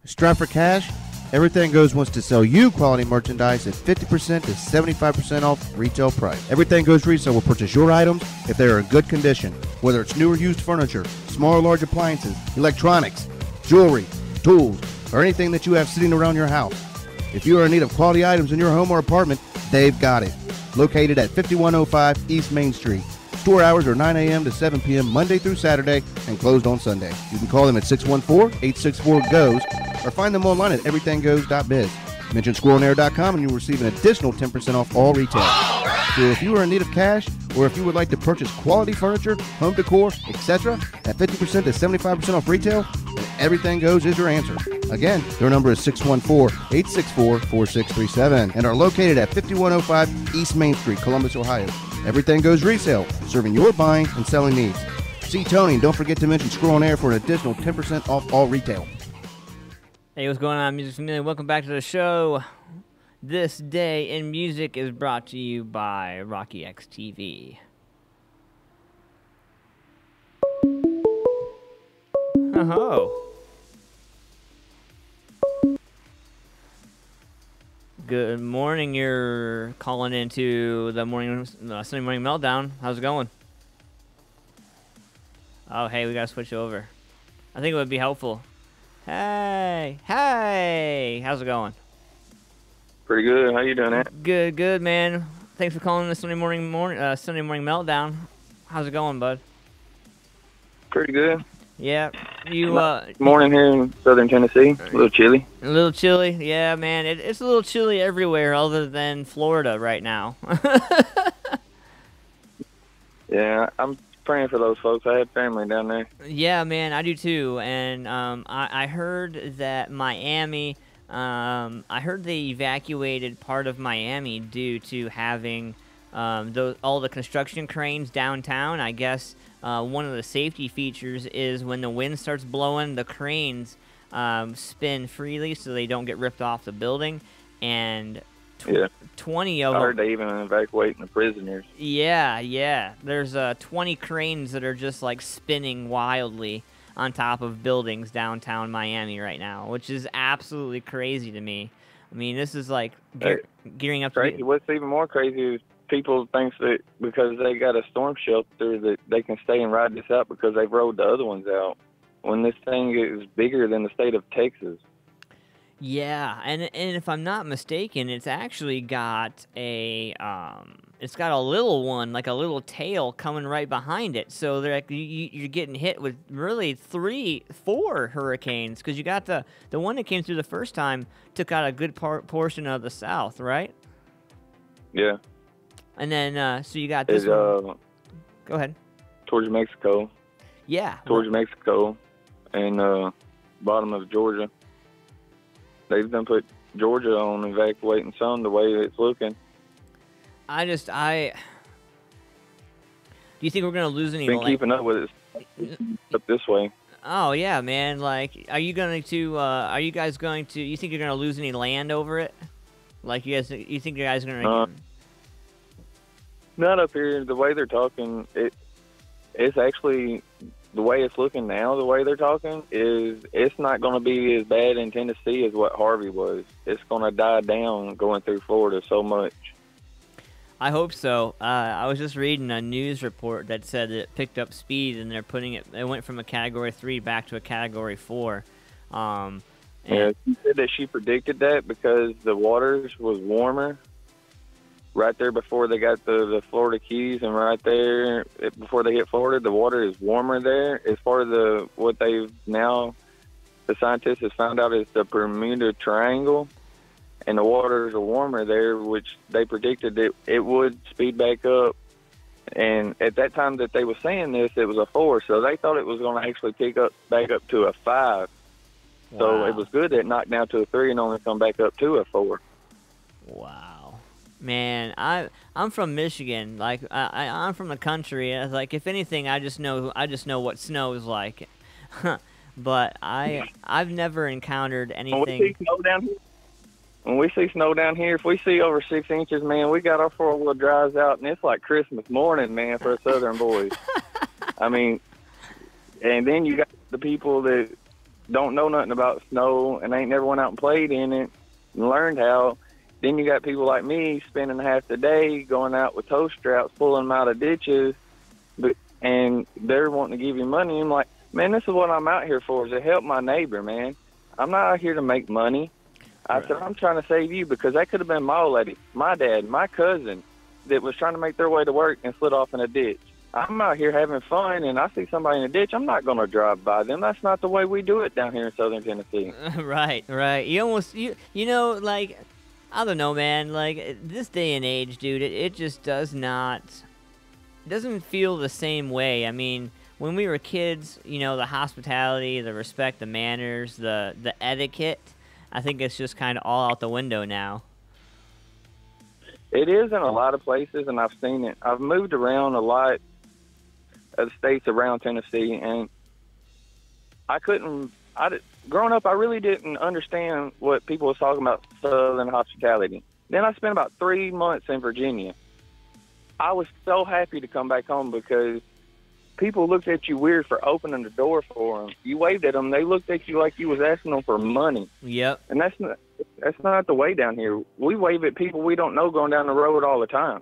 Strapped for cash? Everything Goes wants to sell you quality merchandise at 50% to 75% off retail price. Everything Goes Resale will purchase your items if they are in good condition, whether it's new or used furniture, small or large appliances, electronics, jewelry, tools, or anything that you have sitting around your house. If you are in need of quality items in your home or apartment, they've got it. Located at 5105 East Main Street. Store hours are 9 a.m. to 7 p.m. Monday through Saturday and closed on Sunday. You can call them at 614-864-GOES or find them online at everythinggoes.biz. Mention squirrelnair.com and you'll receive an additional 10% off all retail. So if you are in need of cash or if you would like to purchase quality furniture, home decor, etc. at 50% to 75% off retail, then Everything Goes is your answer. Again, their number is 614-864-4637 and are located at 5105 East Main Street, Columbus, Ohio. Everything Goes Resale, serving your buying and selling needs. See Tony, and don't forget to mention Screw on Air for an additional 10% off all retail. Hey, what's going on, Music Familia? Welcome back to the show. This Day in Music is brought to you by Rocky X TV. Oh. Good morning. You're calling into the Sunday Morning Meltdown. How's it going? Oh, hey, we gotta switch over. I think it would be helpful. Hey, how's it going? Pretty good. How you doing, Ant? Good, man. Thanks for calling the Sunday Morning Meltdown. How's it going, bud? Pretty good. Yeah, morning here in Southern Tennessee. A little chilly. A little chilly, yeah, man. It's a little chilly everywhere other than Florida right now. Yeah, I'm praying for those folks. I had family down there. Yeah, man, I do too. And I heard that Miami. I heard they evacuated part of Miami due to having all the construction cranes downtown. I guess one of the safety features is when the wind starts blowing, the cranes spin freely so they don't get ripped off the building. And 20 of them. I heard they even evacuating the prisoners. Yeah. There's 20 cranes that are just like spinning wildly on top of buildings downtown Miami right now, which is absolutely crazy to me. I mean, this is like gearing up crazy. What's even more crazy is people think that because they got a storm shelter that they can stay and ride this out because they've rode the other ones out, when this thing is bigger than the state of Texas. Yeah, and if I'm not mistaken, it's actually got a little one, like a little tail coming right behind it. So they're like, you're getting hit with really 4 hurricanes, because you got the one that came through the first time took out a good portion of the South, right? Yeah. And then so you got this one. Go ahead. Towards Mexico. Yeah. Towards Mexico and bottom of Georgia. They've done put Georgia on evacuating some the way it's looking. Do you think we're going to lose any? Been keeping up with it up this way. Oh yeah, man. Like, are you guys going to? You think you're going to lose any land over it? Like, you think you guys are going to? Not up here. The way they're talking, it's actually the way it's looking now. The way they're talking is it's not going to be as bad in Tennessee as what Harvey was. It's going to die down going through Florida so much. I hope so. I was just reading a news report that said that it picked up speed, and they're putting it. It went from a Category 3 back to a Category 4. Yeah, she said that she predicted that because the waters was warmer right there before they got the Florida Keys, and right there before they hit Florida, the water is warmer there. As far as what they've now, the scientists have found out is the Bermuda Triangle. And the waters are warmer there, which they predicted that it would speed back up. And at that time that they were saying this, it was a 4, so they thought it was going to actually pick up back up to a 5. Wow. So it was good that it knocked down to a 3 and only come back up to a 4. Wow, man! I'm from Michigan. Like I'm from the country. Like, if anything, I just know what snow is like. But I've never encountered anything. When we see snow down here, if we see over 6 inches, man, we got our 4-wheel drives out, and it's like Christmas morning, man, for us Southern boys. I mean, and then you got the people that don't know nothing about snow and ain't never went out and played in it and learned how. Then you got people like me spending half the day going out with tow straps, pulling them out of ditches, and they're wanting to give you money. I'm like, man, this is what I'm out here for, is to help my neighbor, man. I'm not out here to make money. I said, I'm trying to save you, because that could have been my old lady, my dad, my cousin that was trying to make their way to work and slid off in a ditch. I'm out here having fun, and I see somebody in a ditch, I'm not going to drive by them. That's not the way we do it down here in Southern Tennessee. Right. You know, like, I don't know, man. Like, this day and age, dude, it just doesn't feel the same way. I mean, when we were kids, you know, the hospitality, the respect, the manners, the etiquette, I think it's just kind of all out the window now. It is in a lot of places, and I've seen it. I've moved around a lot of the states around Tennessee, and growing up, I really didn't understand what people was talking about Southern hospitality. Then I spent about 3 months in Virginia. I was so happy to come back home because people looked at you weird for opening the door for them. You waved at them, they looked at you like you was asking them for money. Yep. And that's not the way down here. We wave at people we don't know going down the road all the time,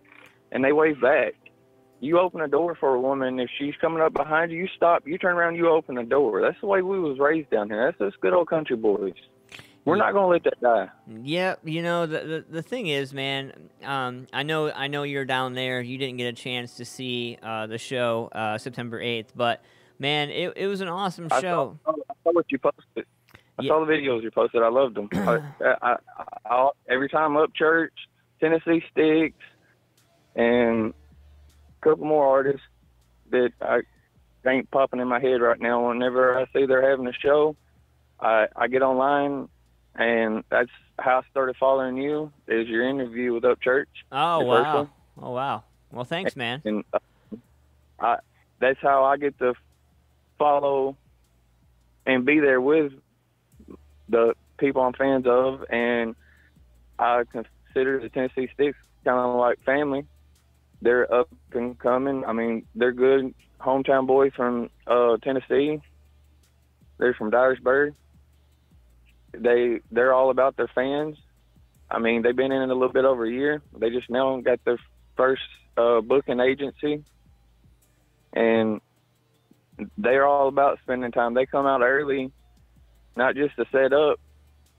and they wave back. You open a door for a woman, if she's coming up behind you, you stop, you turn around, you open the door. That's the way we was raised down here. That's us good old country boys. We're not going to let that die. Yeah, you know, the thing is, man, I know you're down there. You didn't get a chance to see the show September 8th, but, man, it was an awesome show. I saw what you posted. I saw the videos you posted. I loved them. I every time up church, Tennessee Sticks, and a couple more artists that I ain't popping in my head right now. Whenever I see they're having a show, I get online, and that's how I started following you, is your interview with Up Church. Oh, wow. Oh, wow. Well, thanks, man. And that's how I get to follow and be there with the people I'm fans of, and I consider the Tennessee Sticks kind of like family. They're up and coming. I mean, they're good hometown boys from Tennessee. They're from Dyersburg. They're all about their fans. I mean, they've been in it a little bit over a year. They just now got their first booking agency, and they're all about spending time. They come out early, not just to set up,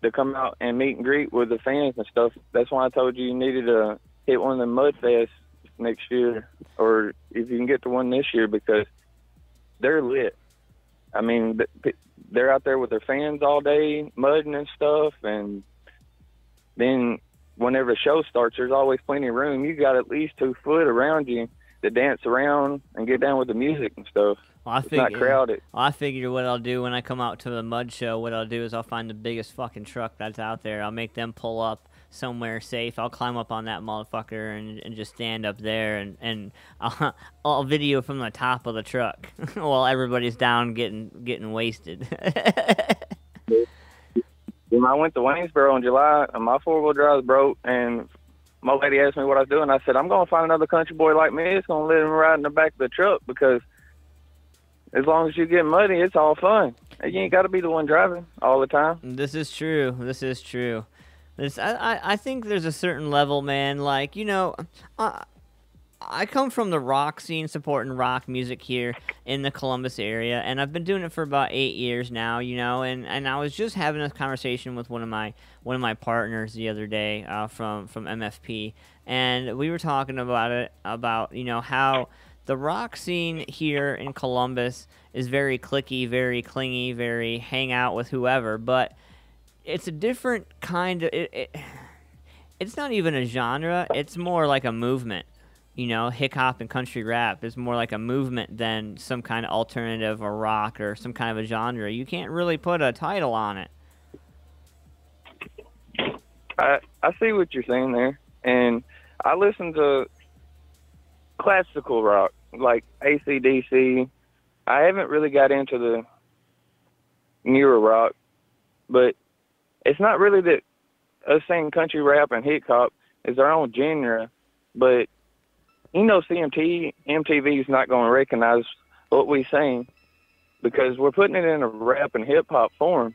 to come out and meet and greet with the fans and stuff. That's why I told you needed to hit one of the mud fests next year, or if you can get to one this year, because they're lit. I mean, they're out there with their fans all day, mudding and stuff, and then whenever the show starts, there's always plenty of room. You got at least 2 foot around you to dance around and get down with the music and stuff. Well, it's not crowded. I figure what I'll do when I come out to the mud show, what I'll do is I'll find the biggest fucking truck that's out there. I'll make them pull up somewhere safe. I'll climb up on that motherfucker and just stand up there, and I'll video from the top of the truck while everybody's down getting wasted. When I went to Waynesboro in July, and my 4-wheel drive broke, and my lady asked me what I was doing. I said, I'm going to find another country boy like me. It's going to let him ride in the back of the truck, because as long as you get muddy, it's all fun. You ain't got to be the one driving all the time. This is true. This is true. I think there's a certain level, man. Like, you know, I come from the rock scene, supporting rock music here in the Columbus area, and I've been doing it for about 8 years now, you know, and I was just having a conversation with one of my partners the other day from MFP, and we were talking about you know, how the rock scene here in Columbus is very cliquey, very clingy, very hang out with whoever, but it's a different kind of it's not even a genre, it's more like a movement. You know, hip hop and country rap is more like a movement than some kind of alternative or rock or some kind of a genre. You can't really put a title on it. I see what you're saying there, and I listen to classical rock like AC/DC. I haven't really got into the newer rock, but it's not really that us saying country rap and hip hop is our own genre, but you know, MTV is not going to recognize what we sing because we're putting it in a rap and hip hop form,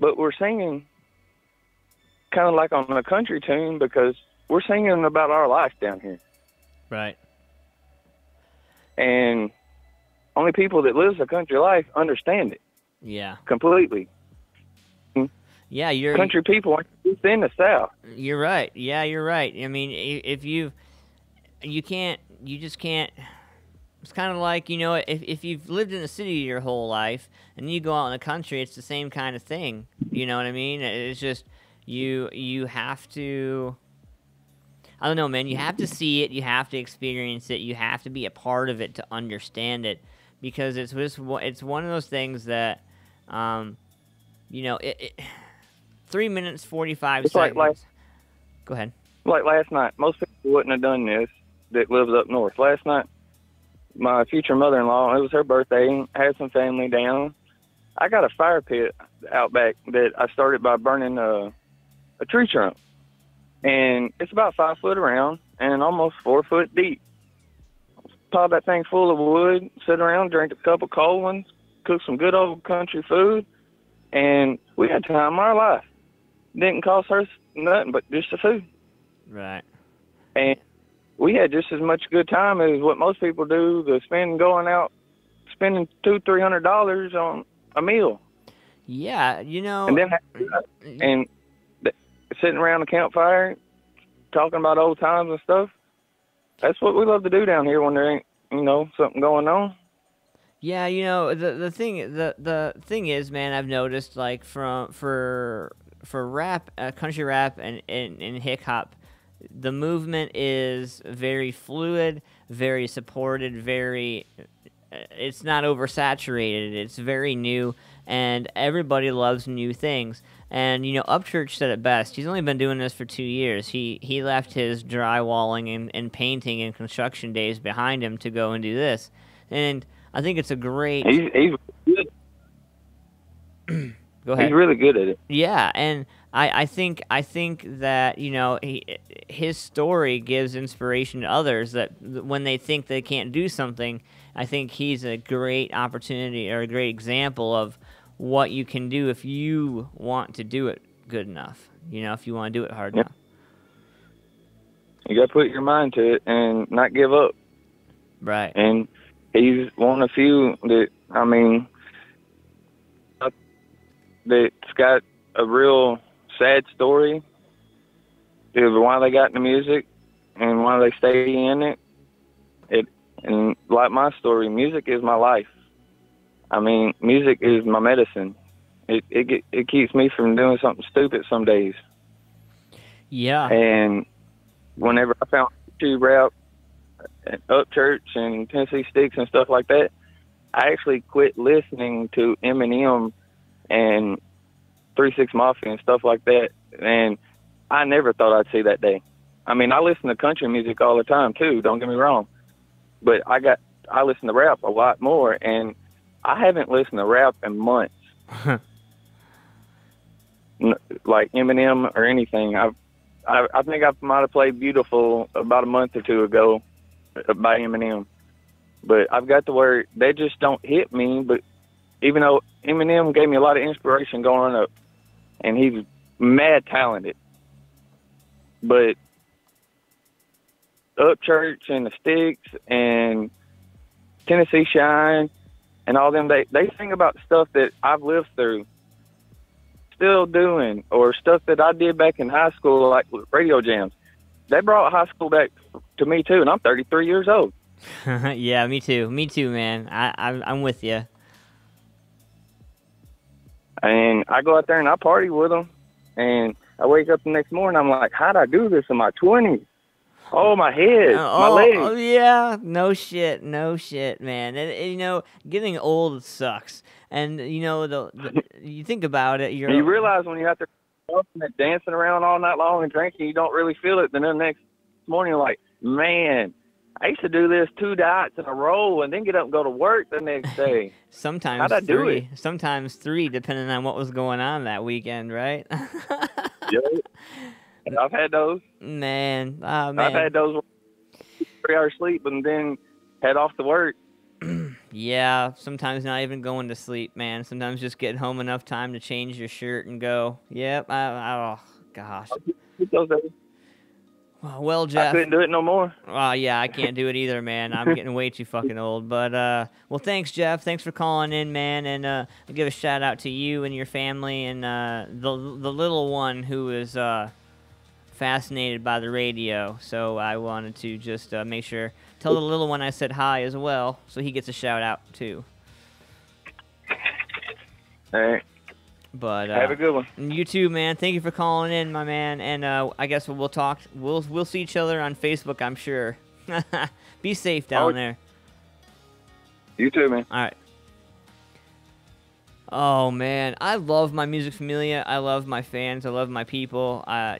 but we're singing kind of like on a country tune because we're singing about our life down here. Right. And only people that live a country life understand it. Yeah. Completely. Yeah, country people aren't in the South. You're right. Yeah, you're right. I mean, if you just can't. It's kind of like, you know, if you've lived in the city your whole life and you go out in the country, it's the same kind of thing. You know what I mean? It's just you have to. I don't know, man. You have to see it. You have to experience it. You have to be a part of it to understand it, because it's one of those things that, you know, 3 minutes 45 it's seconds. Like Go ahead. Like last night, most people wouldn't have done this that lives up north. Last night, my future mother-in-law. It was her birthday. Had some family down. I got a fire pit out back that I started by burning a tree trunk. And it's about 5 foot around and almost 4 foot deep. Pile that thing full of wood, sit around, drink a couple cold ones, cook some good old country food, and we had time of our life. Didn't cost her nothing but just the food. Right. And we had just as much good time as what most people do to spend going out, spending $200-300 on a meal. Yeah, you know. And then sitting around the campfire, talking about old times and stuff. That's what we love to do down here when there ain't, you know, something going on. Yeah, you know, the thing is, man, I've noticed, like, for rap, country rap and hip hop, the movement is very fluid, very supported, it's not oversaturated. It's very new, and everybody loves new things. And, you know, Upchurch said it best. He's only been doing this for 2 years. He left his drywalling and painting and construction days behind him to go and do this. And I think it's a great... He's good. Go ahead. He's really good at it. Yeah, and I think that, you know, his story gives inspiration to others that when they think they can't do something, I think he's a great opportunity or a great example of what you can do if you want to do it good enough. You know, if you want to do it hard enough. You got to put your mind to it and not give up. Right. And he's one of the few that, I mean, that's got a real sad story of why they got into music and why they stay in it. And like my story, music is my life. I mean, music is my medicine. It keeps me from doing something stupid some days. Yeah. And whenever I found YouTube rap, Upchurch and Tennessee Sticks and stuff like that, I actually quit listening to Eminem and 3 6 Mafia and stuff like that. And I never thought I'd see that day. I mean, I listen to country music all the time too, don't get me wrong. But I listen to rap a lot more, and I haven't listened to rap in months. Like Eminem or anything. I think I might have played Beautiful about a month or two ago by Eminem. But I've got to where they just don't hit me. But even though Eminem gave me a lot of inspiration going up, and he's mad talented. But Upchurch and the Sticks and Tennessee Shine and all them, they sing about stuff that I've lived through, still doing, or stuff that I did back in high school, like radio jams. They brought high school back to me too, and I'm 33 years old. Yeah, me too, man. I'm with you. And I go out there and I party with them, and I wake up the next morning, I'm like, how'd I do this in my 20s? Oh, my head, my legs. Oh, yeah. No shit, man. And, you know, getting old sucks. And, you know, you think about it. You realize when you're out there dancing around all night long and drinking, you don't really feel it. Then the next morning, you're like, man, I used to do this 2 nights in a row and then get up and go to work the next day. Sometimes How'd I do 3. it? Sometimes 3, depending on what was going on that weekend, right? Yep. I've had those. Man. I've had those 3 hours sleep and then head off to work. Yeah, sometimes not even going to sleep, man. Sometimes just getting home enough time to change your shirt and go. Yep. Oh, gosh. Well, Jeff. I couldn't do it no more. Yeah, I can't do it either, man. I'm getting way too fucking old. But, well, thanks, Jeff. Thanks for calling in, man. And I'll give a shout out to you and your family and the little one who is fascinated by the radio. So I wanted to just make sure, tell the little one I said hi as well, so he gets a shout out too. All right. But have a good one. You too, man. Thank you for calling in, my man. And I guess we'll talk. We'll see each other on Facebook, I'm sure. Be safe down there. You too, man. All right. Oh man, I love my music familia. I love my fans. I love my people. My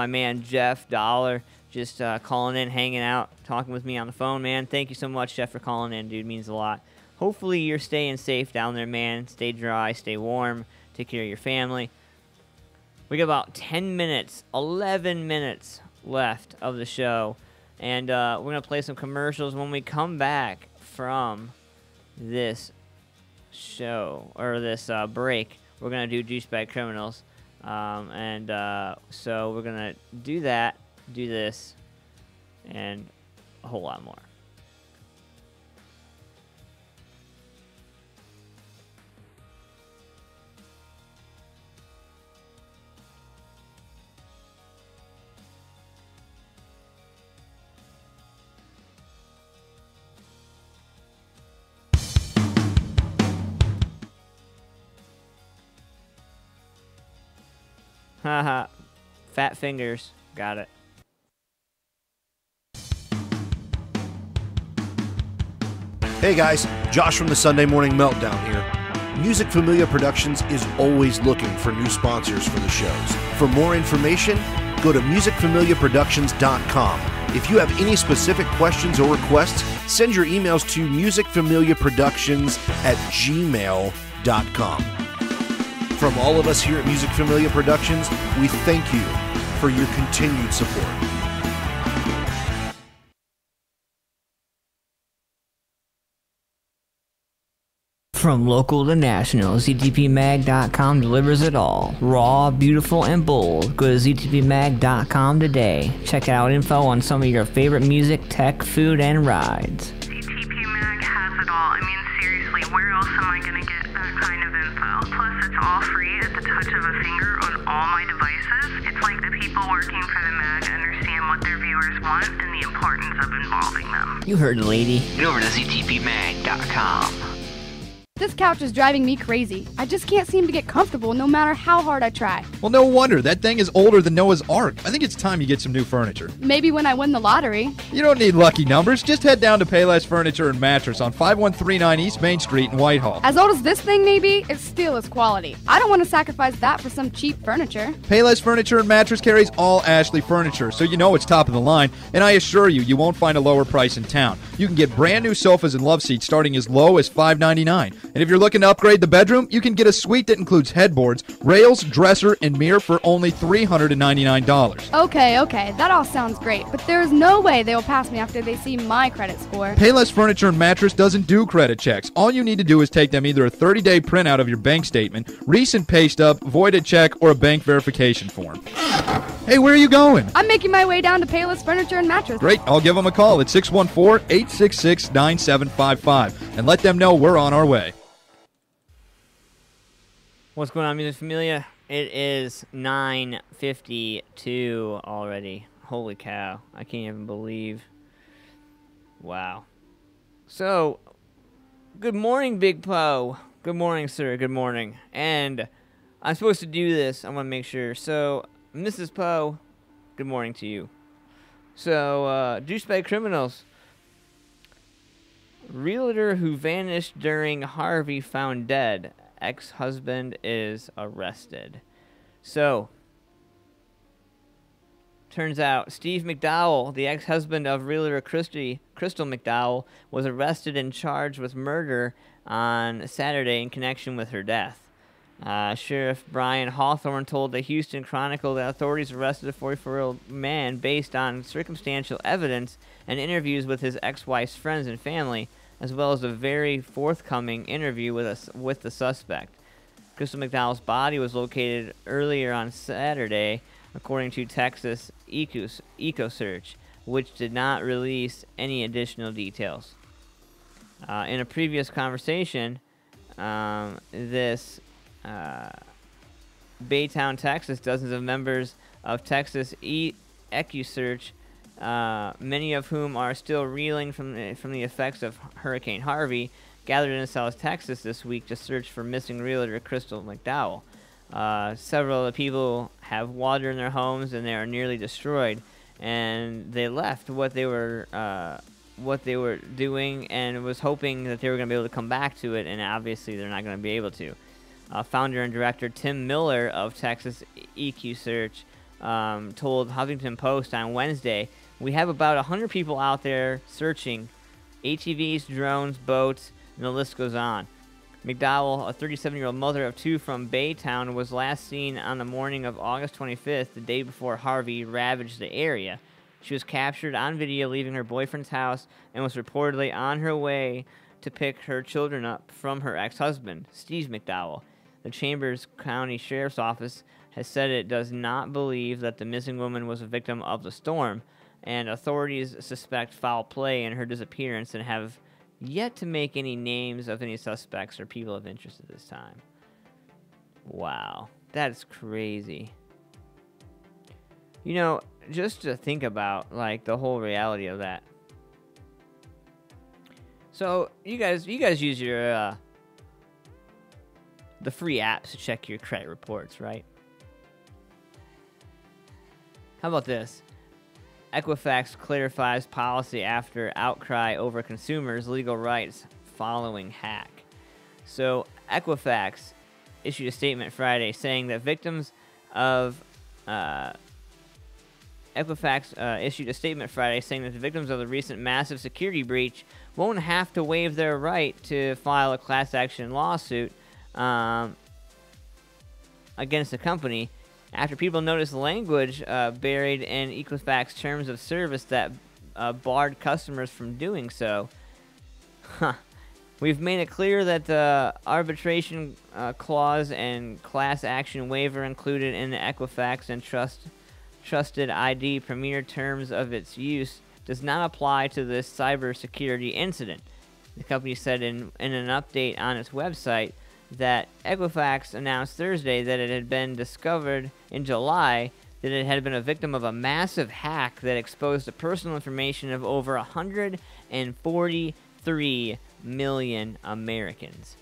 man Jeff Dollar just calling in, hanging out, talking with me on the phone, man. Thank you so much, Jeff, for calling in, dude. Means a lot. Hopefully you're staying safe down there, man. Stay dry, stay warm, take care of your family. We got about 10 minutes, 11 minutes left of the show, and we're gonna play some commercials. When we come back from this show or this break, we're gonna do Douchebag Criminals, so we're gonna do that, do this, and a whole lot more. Haha, fat fingers, got it. Hey guys, Josh from the Sunday Morning Meltdown here. Music Familia Productions is always looking for new sponsors for the shows. For more information, go to musicfamiliaproductions.com. If you have any specific questions or requests, send your emails to musicfamiliaproductions@gmail.com. From all of us here at Music Familia Productions, we thank you for your continued support. From local to national, ZTPMag.com delivers it all. Raw, beautiful, and bold. Go to ZTPMag.com today. Check out info on some of your favorite music, tech, food, and rides. ZTP Mag has it all. I mean, seriously, where else am I going to get that kind of info? Plus, it's all free at the touch of a finger on all my devices. It's like the people working for the mag understand what their viewers want and the importance of involving them. You heard the lady. Get over to ZTPMag.com. This couch is driving me crazy. I just can't seem to get comfortable no matter how hard I try. Well, no wonder. That thing is older than Noah's Ark. I think it's time you get some new furniture. Maybe when I win the lottery. You don't need lucky numbers. Just head down to Payless Furniture and Mattress on 5139 East Main Street in Whitehall. As old as this thing may be, it still is quality. I don't want to sacrifice that for some cheap furniture. Payless Furniture and Mattress carries all Ashley furniture, so you know it's top of the line, and I assure you, you won't find a lower price in town. You can get brand new sofas and love seats starting as low as $5.99. And if you're looking to upgrade the bedroom, you can get a suite that includes headboards, rails, dresser, and mirror for only $399. Okay, that all sounds great, but there is no way they will pass me after they see my credit score. Payless Furniture and Mattress doesn't do credit checks. All you need to do is take them either a 30-day printout of your bank statement, recent pay stub, voided check, or a bank verification form. Hey, where are you going? I'm making my way down to Payless Furniture and Mattress. Great, I'll give them a call at 614-866-9755 and let them know we're on our way. What's going on, Music Familia? It is 9:52 already. Holy cow. I can't even believe. Wow. So, good morning, Big Po. Good morning, sir. Good morning. And I'm supposed to do this. I want to make sure. So, Mrs. Po, good morning to you. So, Douchebag Criminals. Realtor who vanished during Harvey found dead. Ex-husband is arrested. So, turns out Steve McDowell, the ex-husband of realtor Crystal McDowell, was arrested and charged with murder on Saturday in connection with her death. Sheriff Brian Hawthorne told the Houston Chronicle that authorities arrested a 44-year-old man based on circumstantial evidence and interviews with his ex-wife's friends and family, as well as a very forthcoming interview with the suspect. Crystal McDowell's body was located earlier on Saturday, according to Texas EcoSearch, which did not release any additional details. In a previous conversation, Baytown, Texas, dozens of members of Texas EcoSearch, many of whom are still reeling from the effects of Hurricane Harvey, gathered in South Texas this week to search for missing realtor Crystal McDowell. Several of the people have water in their homes and they are nearly destroyed, and they left what they were what they were doing and was hoping that they were going to be able to come back to it, and obviously they're not going to be able to. Founder and director Tim Miller of Texas EQ Search told Huffington Post on Wednesday, "We have about 100 people out there searching ATVs, drones, boats, and the list goes on." McDowell, a 37-year-old mother of two from Baytown, was last seen on the morning of August 25th, the day before Harvey ravaged the area. She was captured on video leaving her boyfriend's house and was reportedly on her way to pick her children up from her ex-husband, Steve McDowell. The Chambers County Sheriff's Office has said it does not believe that the missing woman was a victim of the storm, and authorities suspect foul play in her disappearance and have yet to make any names of any suspects or people of interest at this time. Wow, that's crazy. You know, just to think about, like, the whole reality of that. So, you guys use your, the free apps to check your credit reports, right? How about this? Equifax clarifies policy after outcry over consumers' legal rights following hack. So, Equifax issued a statement Friday saying that victims of the victims of the recent massive security breach won't have to waive their right to file a class action lawsuit against the company after people noticed language buried in Equifax terms of service that barred customers from doing so. We've made it clear that the arbitration clause and class action waiver included in the Equifax and Trusted ID Premier terms of its use does not apply to this cybersecurity incident. The company said in an update on its website that Equifax announced Thursday that it had been discovered in July that it had been a victim of a massive hack that exposed the personal information of over 143 million Americans.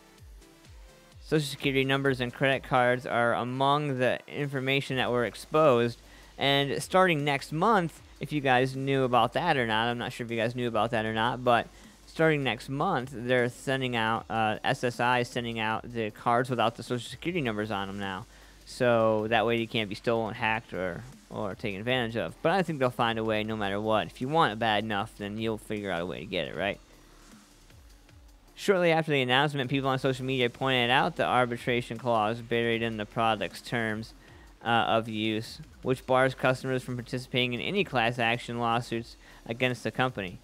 Social Security numbers and credit cards are among the information that were exposed, and starting next month, if you guys knew about that or not, I'm not sure if you guys knew about that or not, but starting next month, they're sending out, SSI is sending out the cards without the Social Security numbers on them now. So that way you can't be stolen, hacked, or taken advantage of. But I think they'll find a way no matter what. If you want it bad enough, then you'll figure out a way to get it, right? Shortly after the announcement, people on social media pointed out the arbitration clause buried in the product's terms of use, which bars customers from participating in any class action lawsuits against the company.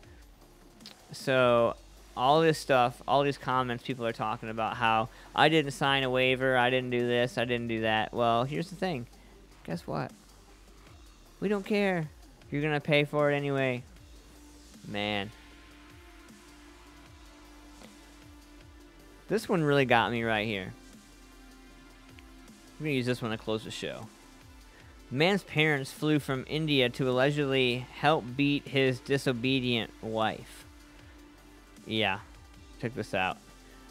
So all this stuff, all these comments, people are talking about how I didn't sign a waiver, I didn't do this, I didn't do that. Well, here's the thing. Guess what? We don't care. You're going to pay for it anyway. Man. This one really got me right here. I'm going to use this one to close the show. Man's parents flew from India to allegedly help beat his disobedient wife. Yeah, check this out.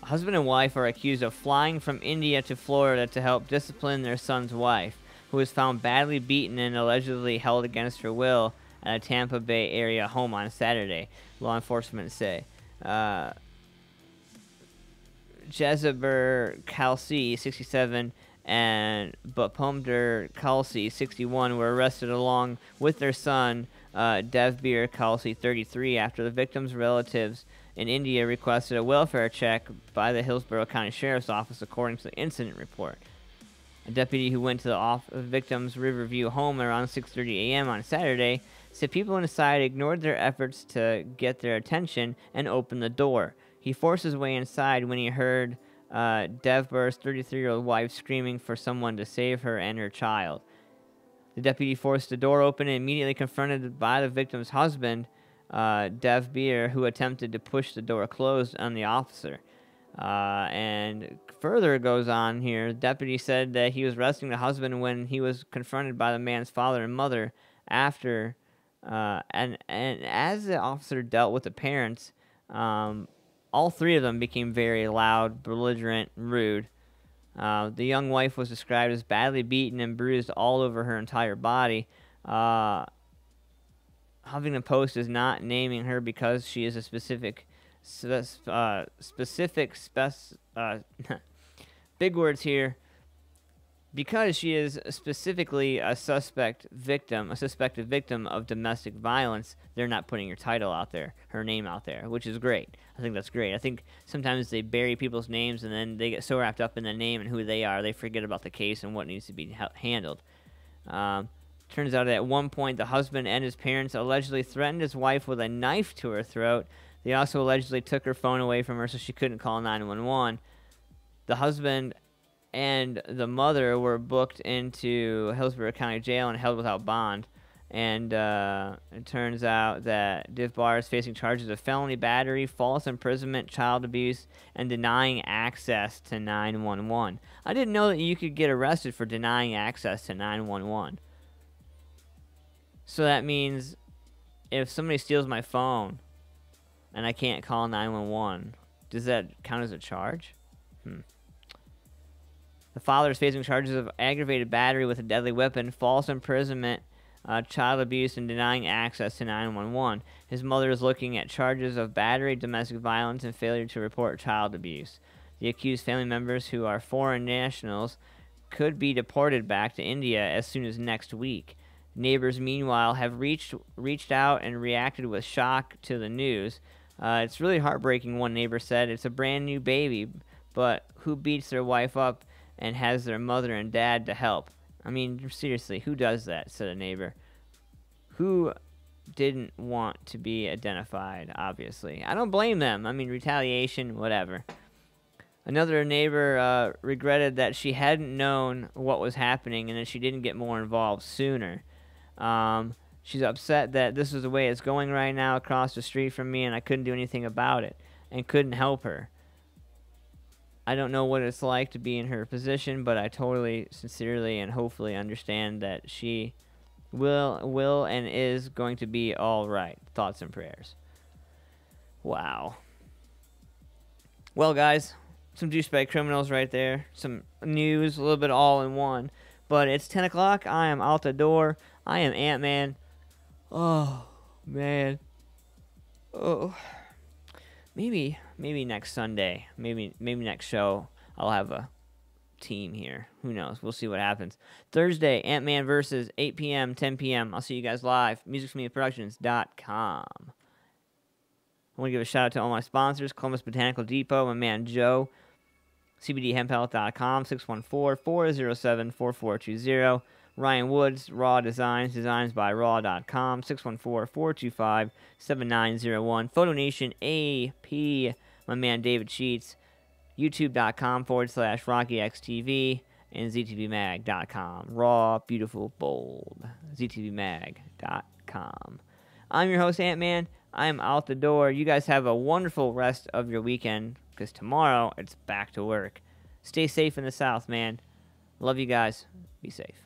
A husband and wife are accused of flying from India to Florida to help discipline their son's wife, who was found badly beaten and allegedly held against her will at a Tampa Bay area home on Saturday, law enforcement say. Jezebel Kelsey, 67, and Bapumder Kelsey, 61, were arrested along with their son, Devbir Kelsey, 33, after the victim's relatives in India requested a welfare check by the Hillsborough County Sheriff's Office, according to the incident report. A deputy who went to the victim's Riverview home around 6:30 a.m. on Saturday said people inside ignored their efforts to get their attention and opened the door. He forced his way inside when he heard Devbir's 33-year-old wife screaming for someone to save her and her child. The deputy forced the door open and immediately confronted by the victim's husband, Devbir, who attempted to push the door closed on the officer. And further it goes on here, the deputy said that he was arresting the husband when he was confronted by the man's father and mother after, and as the officer dealt with the parents, all three of them became very loud, belligerent, and rude. The young wife was described as badly beaten and bruised all over her entire body. Huffington Post is not naming her because she is a big words here. Because she is specifically a suspected victim of domestic violence, they're not putting her title out there, her name out there, which is great. I think that's great. I think sometimes they bury people's names and then they get so wrapped up in the name and who they are, they forget about the case and what needs to be handled. Turns out at one point, the husband and his parents allegedly threatened his wife with a knife to her throat. They also allegedly took her phone away from her so she couldn't call 911. The husband and the mother were booked into Hillsborough County Jail and held without bond. And it turns out that Div Bar is facing charges of felony battery, false imprisonment, child abuse, and denying access to 911. I didn't know that you could get arrested for denying access to 911. So that means if somebody steals my phone and I can't call 911, does that count as a charge? The father is facing charges of aggravated battery with a deadly weapon, false imprisonment, child abuse, and denying access to 911. His mother is looking at charges of battery, domestic violence, and failure to report child abuse. The accused family members, who are foreign nationals, could be deported back to India as soon as next week. Neighbors, meanwhile, have reached out and reacted with shock to the news. It's really heartbreaking, one neighbor said. It's a brand new baby, but who beats their wife up and has their mother and dad to help? I mean, seriously, who does that, said a neighbor. Who didn't want to be identified, obviously. I don't blame them. I mean, retaliation, whatever. Another neighbor regretted that she hadn't known what was happening and that she didn't get more involved sooner. She's upset that this is the way it's going right now across the street from me and I couldn't do anything about it and couldn't help her. I don't know what it's like to be in her position, but I totally, sincerely, and hopefully understand that she will and is going to be all right. Thoughts and prayers. Wow. Well, guys, some douchebag criminals right there. Some news, a little bit all in one. But it's 10 o'clock. I am out the door. I am Antman. Oh, man. Oh. Maybe next Sunday, maybe next show, I'll have a team here. Who knows? We'll see what happens. Thursday, Antman versus 8 p.m., 10 p.m. I'll see you guys live. MusicFamiliaProductions.com. I want to give a shout out to all my sponsors: Columbus Botanical Depot, my man Joe, CBDHempHealth.com, 614-407-4420. Ryan Woods, Raw Designs, designsbyraw.com, 614-425-7901. Photo Nation AP, my man David Sheets, youtube.com/RockyXTV, and ZTVMag.com. Raw, beautiful, bold. ZTVMag.com. I'm your host, Antman. I am out the door. You guys have a wonderful rest of your weekend, because tomorrow it's back to work. Stay safe in the South, man. Love you guys. Be safe.